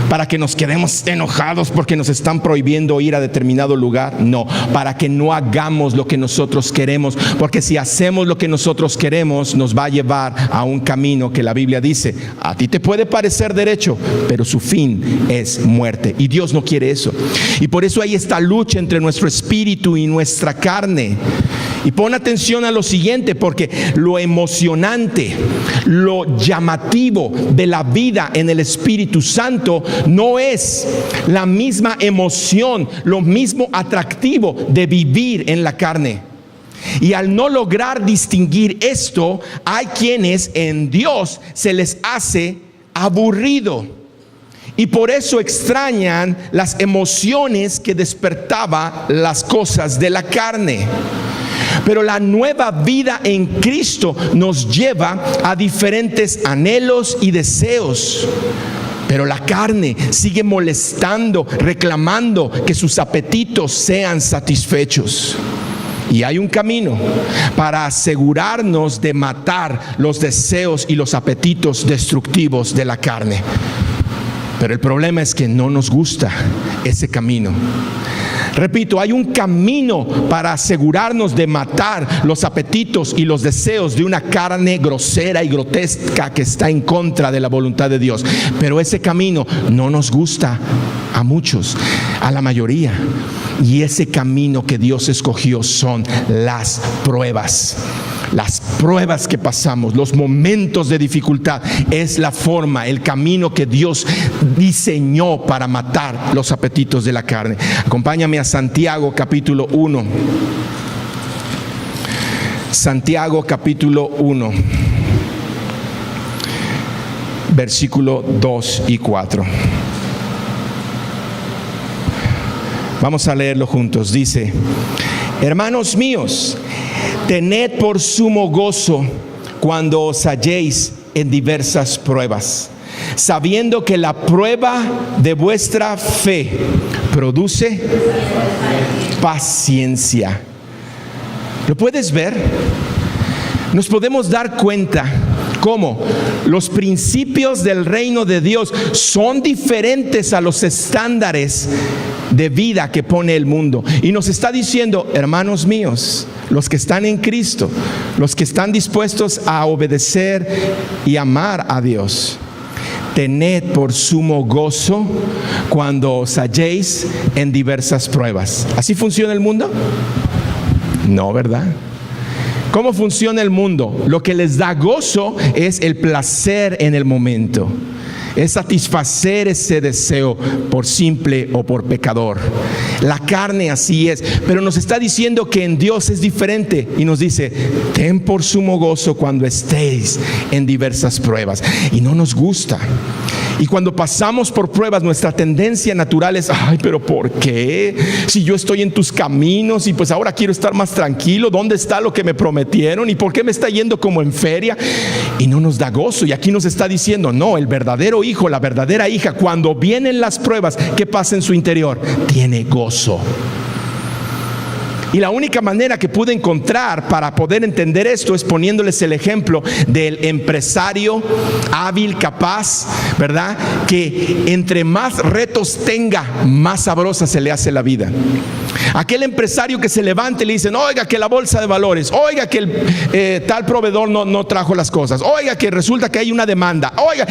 ¿Para que nos quedemos enojados porque nos están prohibiendo ir a determinado lugar? No, para que no hagamos lo que nosotros queremos, porque si hacemos lo que nosotros queremos, nos va a llevar a un camino que la Biblia dice: a ti te puede parecer derecho, pero su fin es muerte, y Dios no quiere eso. Y por eso hay esta lucha entre nuestro espíritu y nuestra carne. Y pon atención a lo siguiente, porque lo emocionante, lo llamativo de la vida en el Espíritu Santo no es la misma emoción, lo mismo atractivo de vivir en la carne. Y al no lograr distinguir esto, hay quienes en Dios se les hace aburrido, y por eso extrañan las emociones que despertaba las cosas de la carne. Pero la nueva vida en Cristo nos lleva a diferentes anhelos y deseos. Pero la carne sigue molestando, reclamando que sus apetitos sean satisfechos. Y hay un camino para asegurarnos de matar los deseos y los apetitos destructivos de la carne. Pero el problema es que no nos gusta ese camino. Repito, hay un camino para asegurarnos de matar los apetitos y los deseos de una carne grosera y grotesca que está en contra de la voluntad de Dios. Pero ese camino no nos gusta a muchos, a la mayoría. Y ese camino que Dios escogió son las pruebas. Las pruebas que pasamos, los momentos de dificultad, es la forma, el camino que Dios diseñó para matar los apetitos de la carne. Acompáñame a Santiago capítulo 1. Santiago capítulo 1, versículo 2 y 4. Vamos a leerlo juntos. Dice: hermanos míos, tened por sumo gozo cuando os halléis en diversas pruebas, sabiendo que la prueba de vuestra fe produce paciencia. ¿Lo puedes ver? Nos podemos dar cuenta cómo los principios del reino de Dios son diferentes a los estándares de vida que pone el mundo. Y nos está diciendo: hermanos míos, los que están en Cristo, los que están dispuestos a obedecer y amar a Dios, tened por sumo gozo cuando os halléis en diversas pruebas. ¿Así funciona el mundo? No, ¿verdad? ¿Cómo funciona el mundo? Lo que les da gozo es el placer en el momento, es satisfacer ese deseo, por simple o por pecador. La carne así es, pero nos está diciendo que en Dios es diferente, y nos dice: ten por sumo gozo cuando estéis en diversas pruebas. Y no nos gusta. Y cuando pasamos por pruebas, nuestra tendencia natural es: ay, pero ¿por qué? Si yo estoy en tus caminos y pues ahora quiero estar más tranquilo, ¿dónde está lo que me prometieron? ¿Y por qué me está yendo como en feria? Y no nos da gozo. Y aquí nos está diciendo: no, el verdadero hijo, la verdadera hija, cuando vienen las pruebas, ¿qué pasa en su interior? Tiene gozo. Y la única manera que pude encontrar para poder entender esto es poniéndoles el ejemplo del empresario hábil, capaz, ¿verdad? Que entre más retos tenga, más sabrosa se le hace la vida. Aquel empresario que se levanta y le dicen: oiga, que la bolsa de valores, oiga, que el tal proveedor no trajo las cosas, oiga, que resulta que hay una demanda, oiga.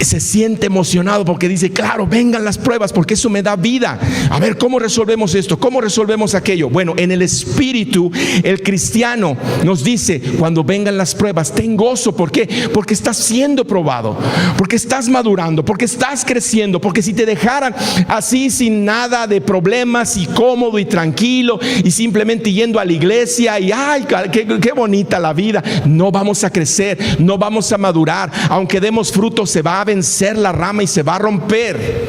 se siente emocionado porque dice, claro, vengan las pruebas porque eso me da vida. A ver, ¿cómo resolvemos esto? ¿Cómo resolvemos aquello? Bueno, en el espíritu, el cristiano nos dice, cuando vengan las pruebas, ten gozo. ¿Por qué? Porque estás siendo probado, porque estás madurando, porque estás creciendo. Porque si te dejaran así sin nada de problemas y cómodo y tranquilo y simplemente yendo a la iglesia y ay, qué bonita la vida, no vamos a crecer, no vamos a madurar. Aunque demos fruto, se va a vencer la rama y se va a romper.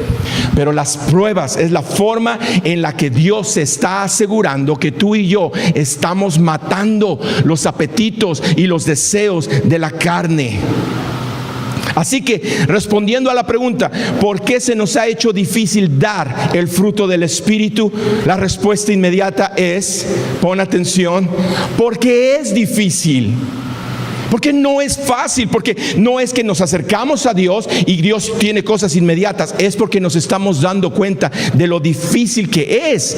Pero las pruebas es la forma en la que Dios se está asegurando que tú y yo estamos matando los apetitos y los deseos de la carne. Así que, respondiendo a la pregunta, ¿por qué se nos ha hecho difícil dar el fruto del Espíritu? La respuesta inmediata es, pon atención, porque es difícil. Porque no es fácil, porque no es que nos acercamos a Dios y Dios tiene cosas inmediatas, es porque nos estamos dando cuenta de lo difícil que es.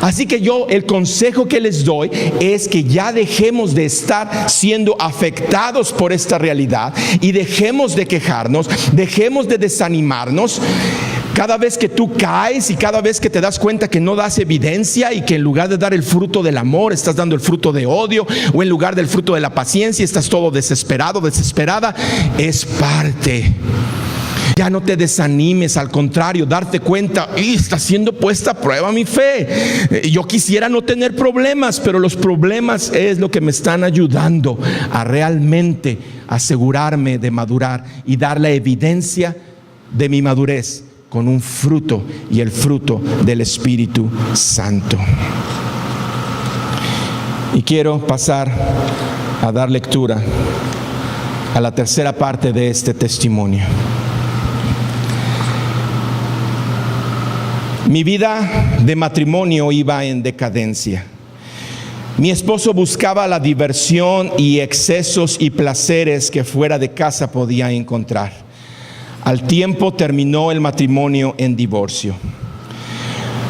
Así que el consejo que les doy es que ya dejemos de estar siendo afectados por esta realidad y dejemos de quejarnos, dejemos de desanimarnos. Cada vez que tú caes y cada vez que te das cuenta que no das evidencia y que en lugar de dar el fruto del amor estás dando el fruto de odio, o en lugar del fruto de la paciencia estás todo desesperado, desesperada, es parte. Ya no te desanimes, al contrario, darte cuenta, está siendo puesta a prueba mi fe. Yo quisiera no tener problemas, pero los problemas es lo que me están ayudando a realmente asegurarme de madurar y dar la evidencia de mi madurez con un fruto, y el fruto del Espíritu Santo. Y quiero pasar a dar lectura a la tercera parte de este testimonio. Mi vida de matrimonio iba en decadencia. Mi esposo buscaba la diversión y excesos y placeres que fuera de casa podía encontrar. Al tiempo terminó el matrimonio en divorcio.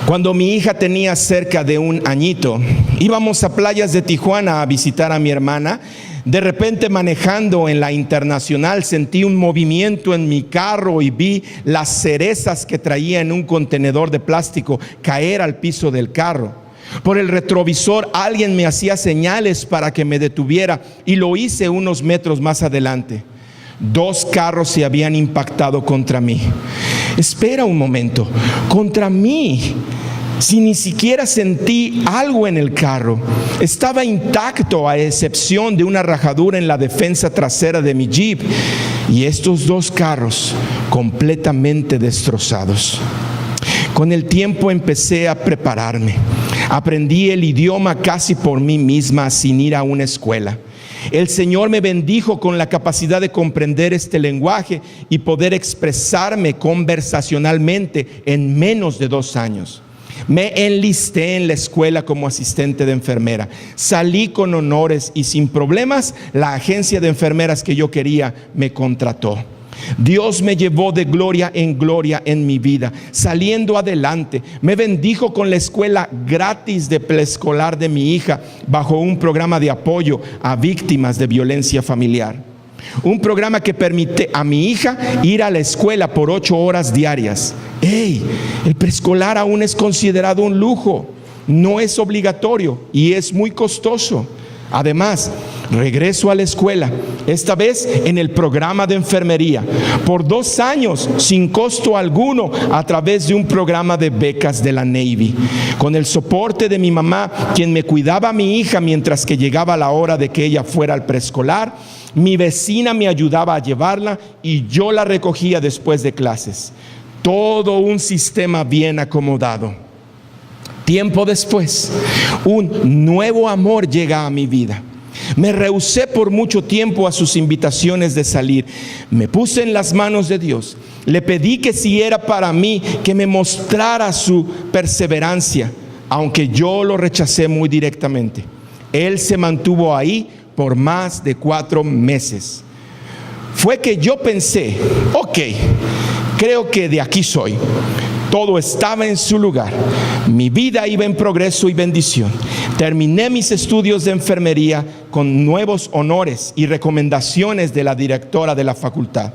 Cuando mi hija tenía cerca de 1 añito, íbamos a playas de Tijuana a visitar a mi hermana. De repente, manejando en la Internacional, sentí un movimiento en mi carro y vi las cerezas que traía en un contenedor de plástico caer al piso del carro. Por el retrovisor alguien me hacía señales para que me detuviera y lo hice unos metros más adelante. 2 carros se habían impactado contra mí. Espera un momento, ¿contra mí? Si ni siquiera sentí algo en el carro. Estaba intacto a excepción de una rajadura en la defensa trasera de mi Jeep. Y estos 2 carros completamente destrozados. Con el tiempo empecé a prepararme. Aprendí el idioma casi por mí misma sin ir a una escuela. El Señor me bendijo con la capacidad de comprender este lenguaje y poder expresarme conversacionalmente en menos de 2 años. Me enlisté en la escuela como asistente de enfermera. Salí con honores y sin problemas la agencia de enfermeras que yo quería me contrató. Dios me llevó de gloria en mi vida, saliendo adelante. Me bendijo con la escuela gratis de preescolar de mi hija bajo un programa de apoyo a víctimas de violencia familiar. Un programa que permite a mi hija ir a la escuela por 8 horas diarias. El preescolar aún es considerado un lujo, no es obligatorio y es muy costoso. Además, regreso a la escuela, esta vez en el programa de enfermería, por 2 años sin costo alguno a través de un programa de becas de la Navy. Con el soporte de mi mamá, quien me cuidaba a mi hija mientras que llegaba la hora de que ella fuera al preescolar, mi vecina me ayudaba a llevarla y yo la recogía después de clases. Todo un sistema bien acomodado. Tiempo después, un nuevo amor llega a mi vida. Me rehusé por mucho tiempo a sus invitaciones de salir. Me puse en las manos de Dios. Le pedí que si era para mí, que me mostrara su perseverancia, aunque yo lo rechacé muy directamente. Él se mantuvo ahí por más de 4 meses. Fue que yo pensé, creo que de aquí soy. Todo estaba en su lugar. Mi vida iba en progreso y bendición. Terminé mis estudios de enfermería con nuevos honores y recomendaciones de la directora de la facultad.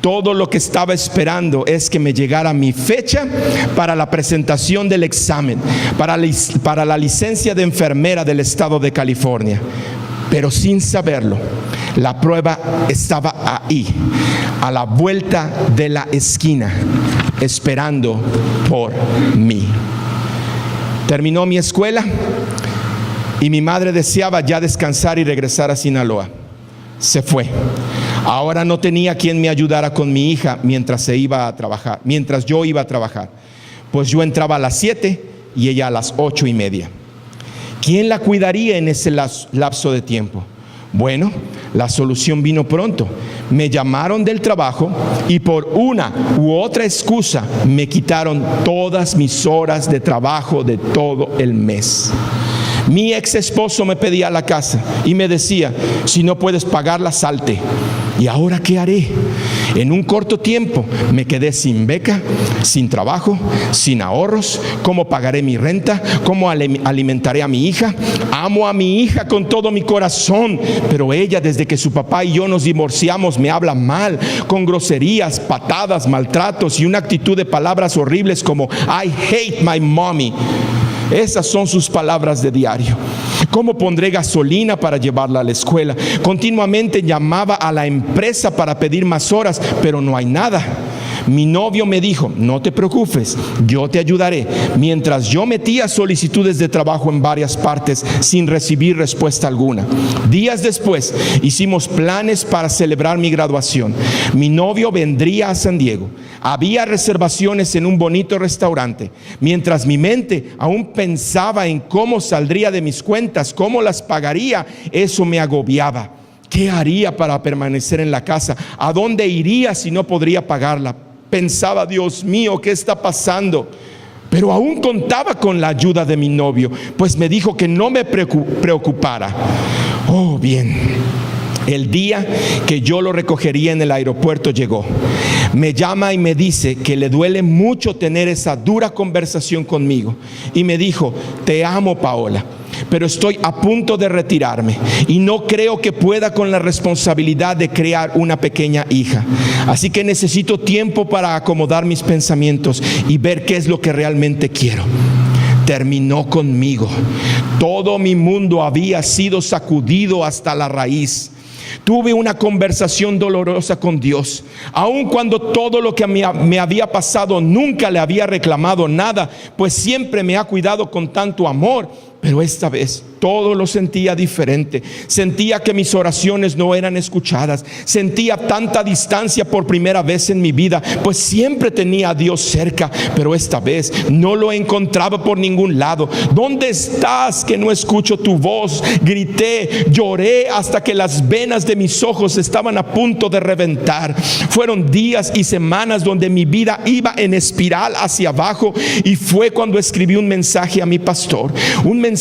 Todo lo que estaba esperando es que me llegara mi fecha para la presentación del examen, para la licencia de enfermera del estado de California. Pero sin saberlo, la prueba estaba ahí, a la vuelta de la esquina, esperando por mí. Terminó mi escuela y mi madre deseaba ya descansar y regresar a Sinaloa. Se fue. Ahora no tenía quien me ayudara con mi hija mientras yo iba a trabajar. Pues yo entraba a las 7 y ella a las 8:30. ¿Quién la cuidaría en ese lapso de tiempo? Bueno, la solución vino pronto. Me llamaron del trabajo y por una u otra excusa me quitaron todas mis horas de trabajo de todo el mes. Mi ex esposo me pedía la casa y me decía: si no puedes pagarla, salte. ¿Y ahora qué haré? En un corto tiempo me quedé sin beca, sin trabajo, sin ahorros. ¿Cómo pagaré mi renta? ¿Cómo alimentaré a mi hija? Amo a mi hija con todo mi corazón, pero ella, desde que su papá y yo nos divorciamos, me habla mal, con groserías, patadas, maltratos y una actitud de palabras horribles como I hate my mommy. Esas son sus palabras de diario. ¿Cómo pondré gasolina para llevarla a la escuela? Continuamente llamaba a la empresa para pedir más horas, pero no hay nada. Mi novio me dijo: no te preocupes, yo te ayudaré. Mientras yo metía solicitudes de trabajo en varias partes sin recibir respuesta alguna. Días después hicimos planes para celebrar mi graduación. Mi novio vendría a San Diego. Había reservaciones en un bonito restaurante. Mientras mi mente aún pensaba en cómo saldría de mis cuentas, cómo las pagaría, eso me agobiaba. ¿Qué haría para permanecer en la casa? ¿A dónde iría si no podría pagarla? Pensaba: Dios mío, ¿qué está pasando? Pero aún contaba con la ayuda de mi novio, pues me dijo que no me preocupara. Oh, bien. El día que yo lo recogería en el aeropuerto llegó. Me llama y me dice que le duele mucho tener esa dura conversación conmigo. Y me dijo: te amo, Paola, pero estoy a punto de retirarme y no creo que pueda con la responsabilidad de crear una pequeña hija. Así que necesito tiempo para acomodar mis pensamientos y ver qué es lo que realmente quiero. Terminó conmigo. Todo mi mundo había sido sacudido hasta la raíz. Tuve una conversación dolorosa con Dios. Aun cuando todo lo que me había pasado nunca le había reclamado nada, pues siempre me ha cuidado con tanto amor. Pero esta vez todo lo sentía diferente. Sentía que mis oraciones no eran escuchadas. Sentía tanta distancia por primera vez en mi vida, pues siempre tenía a Dios cerca, pero esta vez no lo encontraba por ningún lado. ¿Dónde estás que no escucho tu voz? Grité, lloré hasta que las venas de mis ojos estaban a punto de reventar. Fueron días y semanas donde mi vida iba en espiral hacia abajo, y fue cuando escribí un mensaje a mi pastor, un mensaje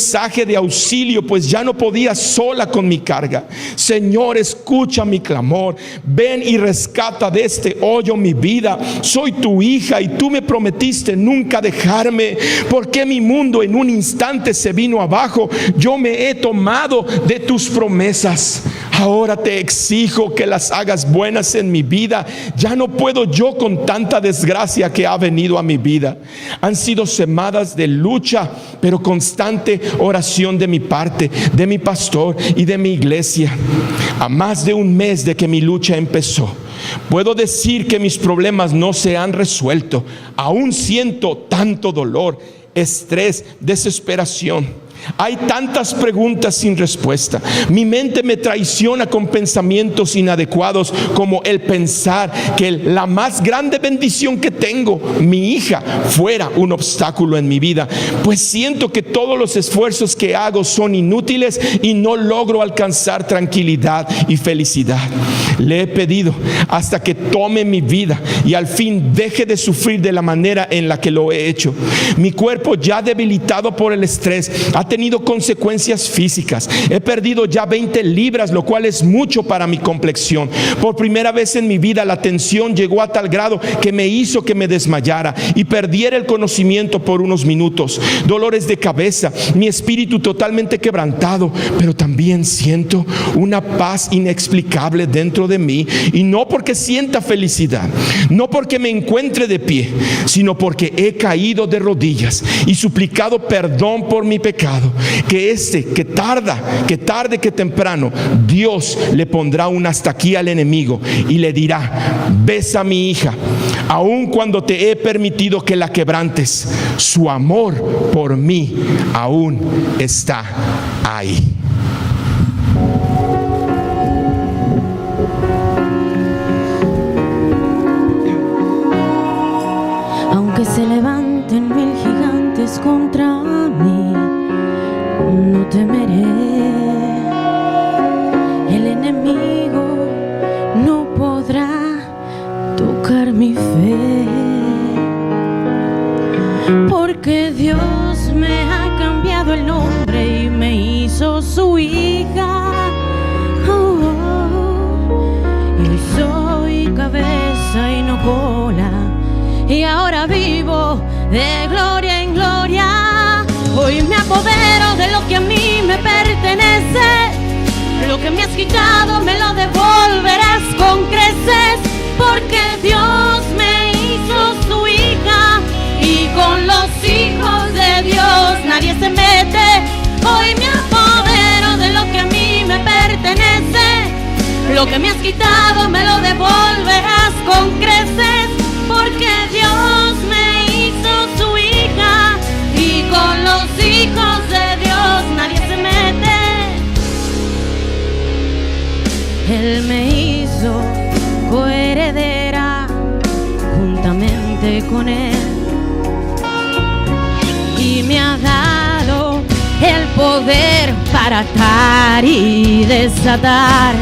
de auxilio, pues ya no podía sola con mi carga. Señor, escucha mi clamor, ven y rescata de este hoyo mi vida. Soy tu hija y tú me prometiste nunca dejarme. ¿Por qué mi mundo en un instante se vino abajo? Yo me he tomado de tus promesas. Ahora te exijo que las hagas buenas en mi vida. Ya no puedo yo con tanta desgracia que ha venido a mi vida. Han sido semanas de lucha, pero constante oración de mi parte, de mi pastor y de mi iglesia. A más de un mes de que mi lucha empezó, puedo decir que mis problemas no se han resuelto. Aún siento tanto dolor, estrés, desesperación. Hay tantas preguntas sin respuesta. Mi mente me traiciona con pensamientos inadecuados, como el pensar que la más grande bendición que tengo, mi hija, fuera un obstáculo en mi vida, pues siento que todos los esfuerzos que hago son inútiles y no logro alcanzar tranquilidad y felicidad. Le he pedido hasta que tome mi vida y al fin deje de sufrir de la manera en la que lo he hecho. Mi cuerpo, ya debilitado por el estrés, ha tenido consecuencias físicas. He perdido ya 20 libras, lo cual es mucho para mi complexión. Por primera vez en mi vida la tensión llegó a tal grado que me hizo que me desmayara y perdiera el conocimiento por unos minutos. Dolores de cabeza, mi espíritu totalmente quebrantado, pero también siento una paz inexplicable dentro de mí, y no porque sienta felicidad, no porque me encuentre de pie, sino porque he caído de rodillas y suplicado perdón por mi pecado, que tarde que temprano Dios le pondrá un hasta aquí al enemigo y le dirá: besa a mi hija, aun cuando te he permitido que la quebrantes, su amor por mí aún está ahí.
Aunque se levanten 1000 gigantes contra mí, no temeré. El enemigo no podrá tocar mi fe, porque Dios me ha cambiado el nombre y me hizo su hija. Y soy cabeza y no cola, y ahora vivo de gloria en gloria. Hoy me apodero de lo que a mí me pertenece. Lo que me has quitado me lo devolverás con creces, porque Dios me hizo su hija, y con los hijos de Dios nadie se mete. Hoy me apodero de lo que a mí me pertenece. Lo que me has quitado me lo devolverás con creces, porque Dios me hizo su hija, y con los hijos de Dios nadie se mete. Él me hizo coheredera juntamente con Él, y me ha dado el poder para atar y desatar,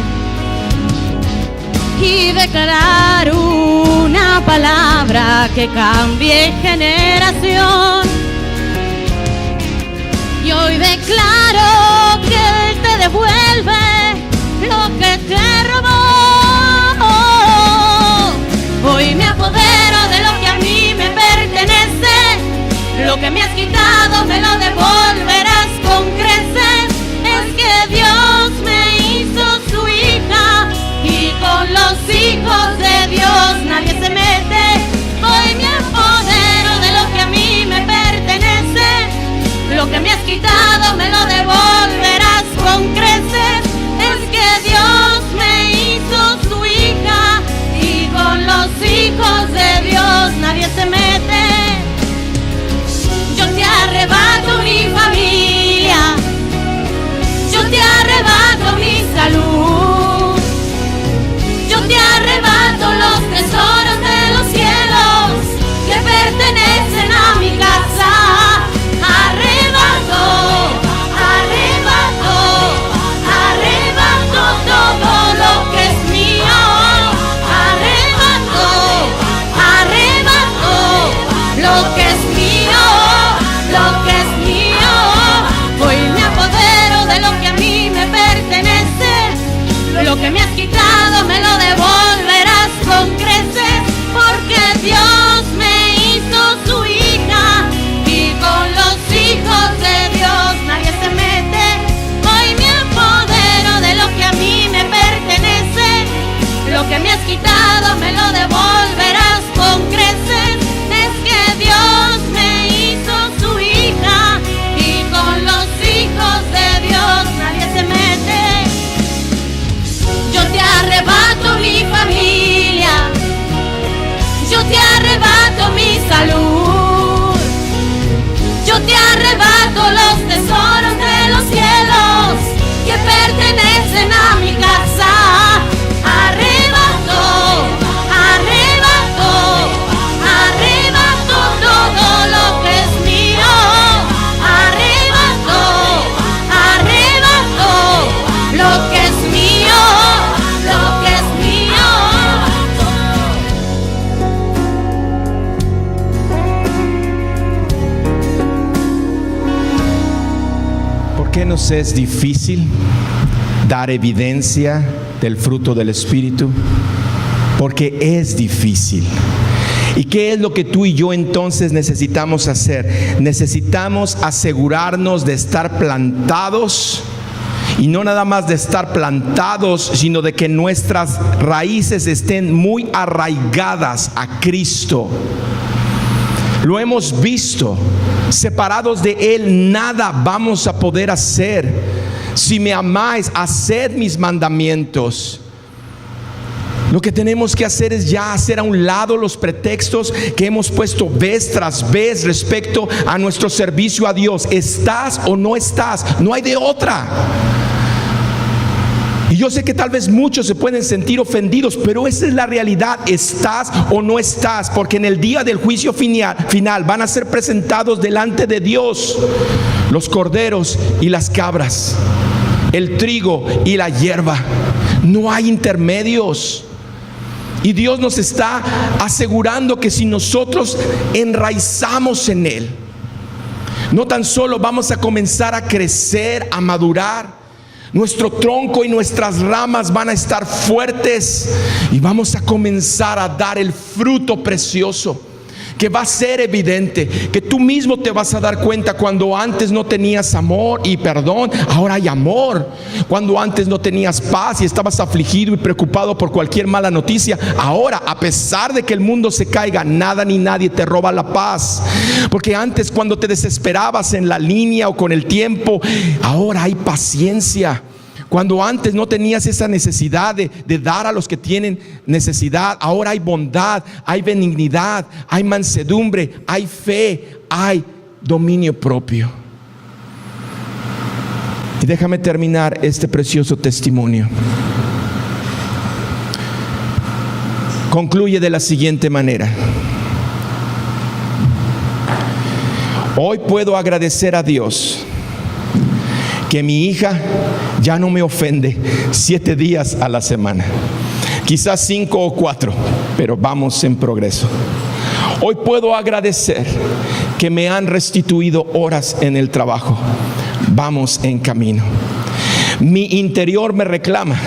y declarar una palabra que cambie generación. Y hoy declaro que Él te devuelve lo que te robó. Hoy me apodero de lo que a mí me pertenece. Lo que me has quitado me lo devolverás con creces. Es que Dios me hizo su hija, y con los hijos de Dios nadie se mete. Hoy me apodero de lo que a mí me pertenece. Lo que me has quitado me lo devolverás con creces. Es que Dios me hizo su hija, y con los hijos de Dios nadie se mete. Yo te arrebato mi
por qué nos es difícil dar evidencia del fruto del Espíritu? Porque es difícil. ¿Y qué es lo que tú y yo entonces necesitamos hacer? Necesitamos asegurarnos de estar plantados, y no nada más de estar plantados, sino de que nuestras raíces estén muy arraigadas a Cristo. Lo hemos visto. Separados de Él nada vamos a poder hacer. Si me amáis, haced mis mandamientos. Lo que tenemos que hacer es ya hacer a un lado los pretextos que hemos puesto vez tras vez respecto a nuestro servicio a Dios. ¿Estás o no estás? No hay de otra. Y yo sé que tal vez muchos se pueden sentir ofendidos, pero esa es la realidad. ¿Estás o no estás? Porque en el día del juicio final van a ser presentados delante de Dios los corderos y las cabras, el trigo y la hierba. No hay intermedios. Y Dios nos está asegurando que si nosotros enraizamos en Él, no tan solo vamos a comenzar a crecer, a madurar, nuestro tronco y nuestras ramas van a estar fuertes y vamos a comenzar a dar el fruto precioso que va a ser evidente, que tú mismo te vas a dar cuenta. Cuando antes no tenías amor y perdón, ahora hay amor. Cuando antes no tenías paz y estabas afligido y preocupado por cualquier mala noticia, ahora, a pesar de que el mundo se caiga, nada ni nadie te roba la paz. Porque antes, cuando te desesperabas en la línea o con el tiempo, ahora hay paciencia. Cuando antes no tenías esa necesidad de dar a los que tienen necesidad, ahora hay bondad, hay benignidad, hay mansedumbre, hay fe, hay dominio propio. Y déjame terminar este precioso testimonio. Concluye de la siguiente manera: hoy puedo agradecer a Dios que mi hija ya no me ofende 7 días a la semana, quizás 5 o 4, pero vamos en progreso. Hoy puedo agradecer que me han restituido horas en el trabajo, vamos en camino. Mi interior me reclama.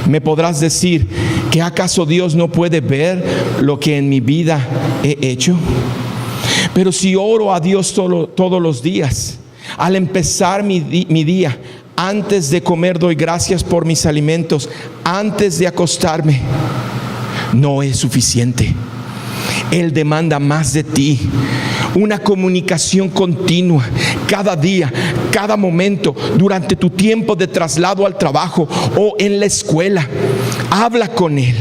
Me podrás decir que ¿acaso Dios no puede ver lo que en mi vida he hecho? Pero si oro a Dios todos los días, al empezar mi día, antes de comer doy gracias por mis alimentos, antes de acostarme, no es suficiente. Él demanda más de ti, una comunicación continua, cada día, cada momento, durante tu tiempo de traslado al trabajo o en la escuela. Habla con Él,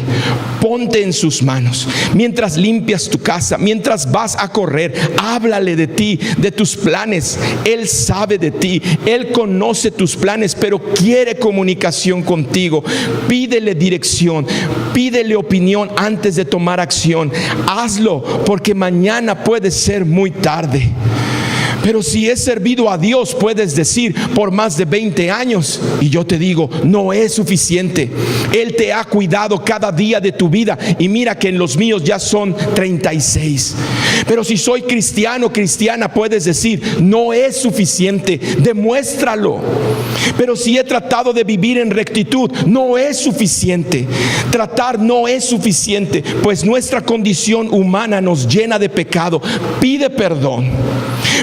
ponte en sus manos. Mientras limpias tu casa, mientras vas a correr, háblale de ti, de tus planes. Él sabe de ti, Él conoce tus planes, pero quiere comunicación contigo. Pídele dirección, pídele opinión antes de tomar acción. Hazlo, porque mañana puede ser muy tarde. Pero si he servido a Dios, puedes decir, por más de 20 años, y yo te digo, no es suficiente. Él te ha cuidado cada día de tu vida, y mira que en los míos ya son 36. Pero si soy cristiano, cristiana, puedes decir, no es suficiente, demuéstralo. Pero si he tratado de vivir en rectitud, no es suficiente. Tratar no es suficiente, pues nuestra condición humana nos llena de pecado. Pide perdón.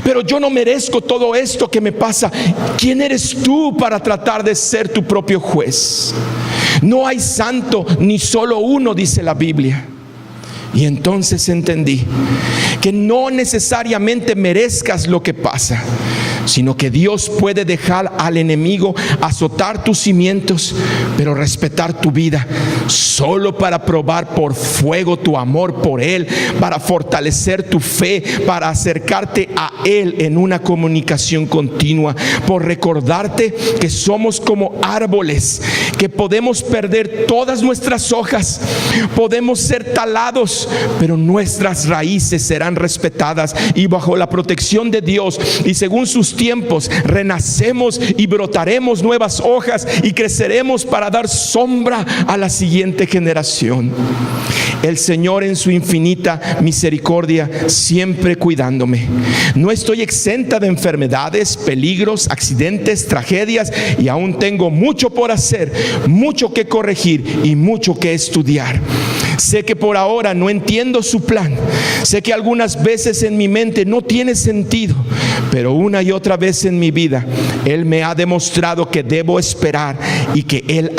Pero yo no merezco todo esto que me pasa. ¿Quién eres tú para tratar de ser tu propio juez? No hay santo ni solo uno, dice la Biblia. Y entonces entendí que no necesariamente merezcas lo que pasa, sino que Dios puede dejar al enemigo azotar tus cimientos, pero respetar tu vida, solo para probar por fuego tu amor por Él, para fortalecer tu fe, para acercarte a Él en una comunicación continua, por recordarte que somos como árboles, que podemos perder todas nuestras hojas, podemos ser talados, pero nuestras raíces serán respetadas, y bajo la protección de Dios y según sus estos tiempos renacemos y brotaremos nuevas hojas y creceremos para dar sombra a la siguiente generación. El Señor en su infinita misericordia siempre cuidándome. No estoy exenta de enfermedades, peligros, accidentes, tragedias, y aún tengo mucho por hacer, mucho que corregir y mucho que estudiar. Sé que por ahora no entiendo su plan. Sé que algunas veces en mi mente no tiene sentido, pero una y otra vez en mi vida Él me ha demostrado que debo esperar y que Él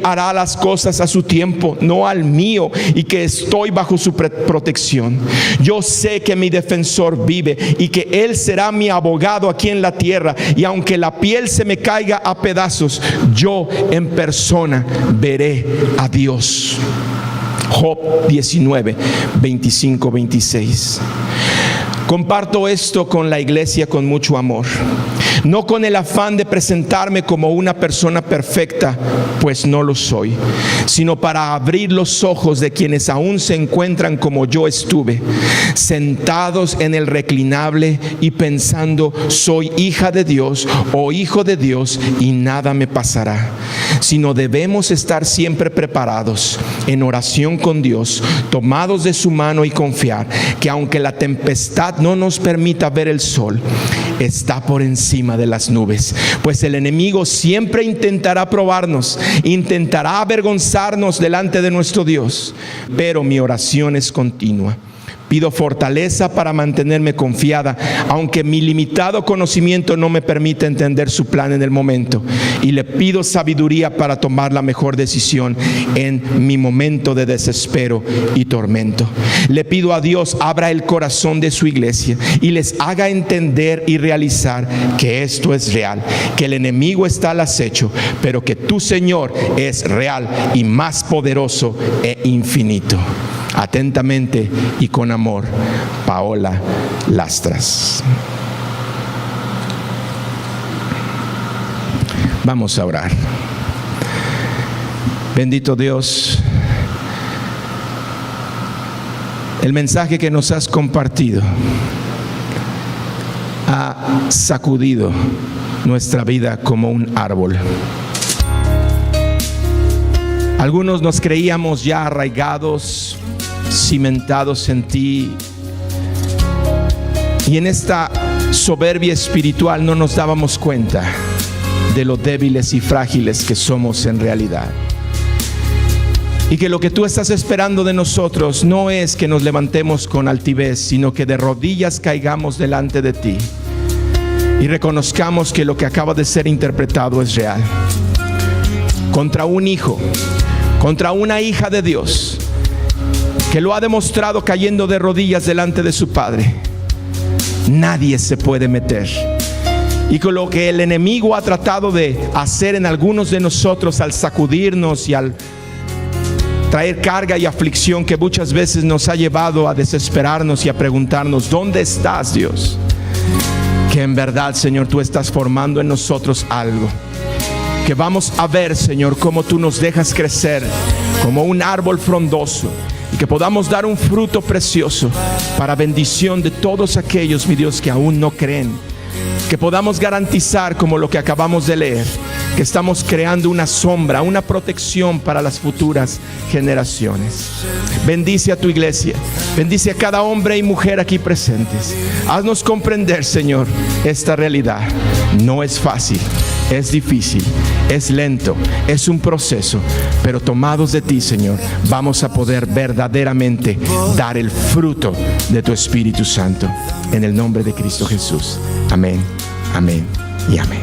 hará las cosas a su tiempo, no al mío, y que estoy bajo su protección. Yo sé que mi defensor vive y que Él será mi abogado aquí en la tierra, y aunque la piel se me caiga a pedazos, yo en persona veré a Dios. Job 19, 25, 26. Comparto esto con la iglesia con mucho amor, no con el afán de presentarme como una persona perfecta, pues no lo soy, sino para abrir los ojos de quienes aún se encuentran como yo estuve, sentados en el reclinable y pensando: soy hija de Dios o hijo de Dios y nada me pasará. Sino debemos estar siempre preparados en oración con Dios, tomados de su mano, y confiar que aunque la tempestad no nos permita ver el sol, está por encima de las nubes, pues el enemigo siempre intentará probarnos, intentará avergonzarnos delante de nuestro Dios, pero mi oración es continua. Pido fortaleza para mantenerme confiada, aunque mi limitado conocimiento no me permita entender su plan en el momento. Y le pido sabiduría para tomar la mejor decisión en mi momento de desespero y tormento. Le pido a Dios abra el corazón de su iglesia y les haga entender y realizar que esto es real, que el enemigo está al acecho, pero que tu Señor es real y más poderoso e infinito. Atentamente y con amor, Paola Lastras. Vamos a orar. Bendito Dios, el mensaje que nos has compartido ha sacudido nuestra vida como un árbol. Algunos nos creíamos ya arraigados, cimentados en ti, y en esta soberbia espiritual no nos dábamos cuenta de lo débiles y frágiles que somos en realidad, y que lo que tú estás esperando de nosotros no es que nos levantemos con altivez, sino que de rodillas caigamos delante de ti y reconozcamos que lo que acaba de ser interpretado es real. Contra un hijo, contra una hija de Dios, que lo ha demostrado cayendo de rodillas delante de su Padre, nadie se puede meter. Y con lo que el enemigo ha tratado de hacer en algunos de nosotros al sacudirnos y al traer carga y aflicción que muchas veces nos ha llevado a desesperarnos y a preguntarnos: ¿dónde estás, Dios? Que en verdad, Señor, tú estás formando en nosotros algo que vamos a ver, Señor, cómo tú nos dejas crecer como un árbol frondoso, y que podamos dar un fruto precioso para bendición de todos aquellos, mi Dios, que aún no creen. Que podamos garantizar, como lo que acabamos de leer, que estamos creando una sombra, una protección para las futuras generaciones. Bendice a tu iglesia, bendice a cada hombre y mujer aquí presentes. Haznos comprender, Señor, esta realidad. No es fácil, es difícil, es lento, es un proceso, pero tomados de ti, Señor, vamos a poder verdaderamente dar el fruto de tu Espíritu Santo. En el nombre de Cristo Jesús. Amén, amén y amén.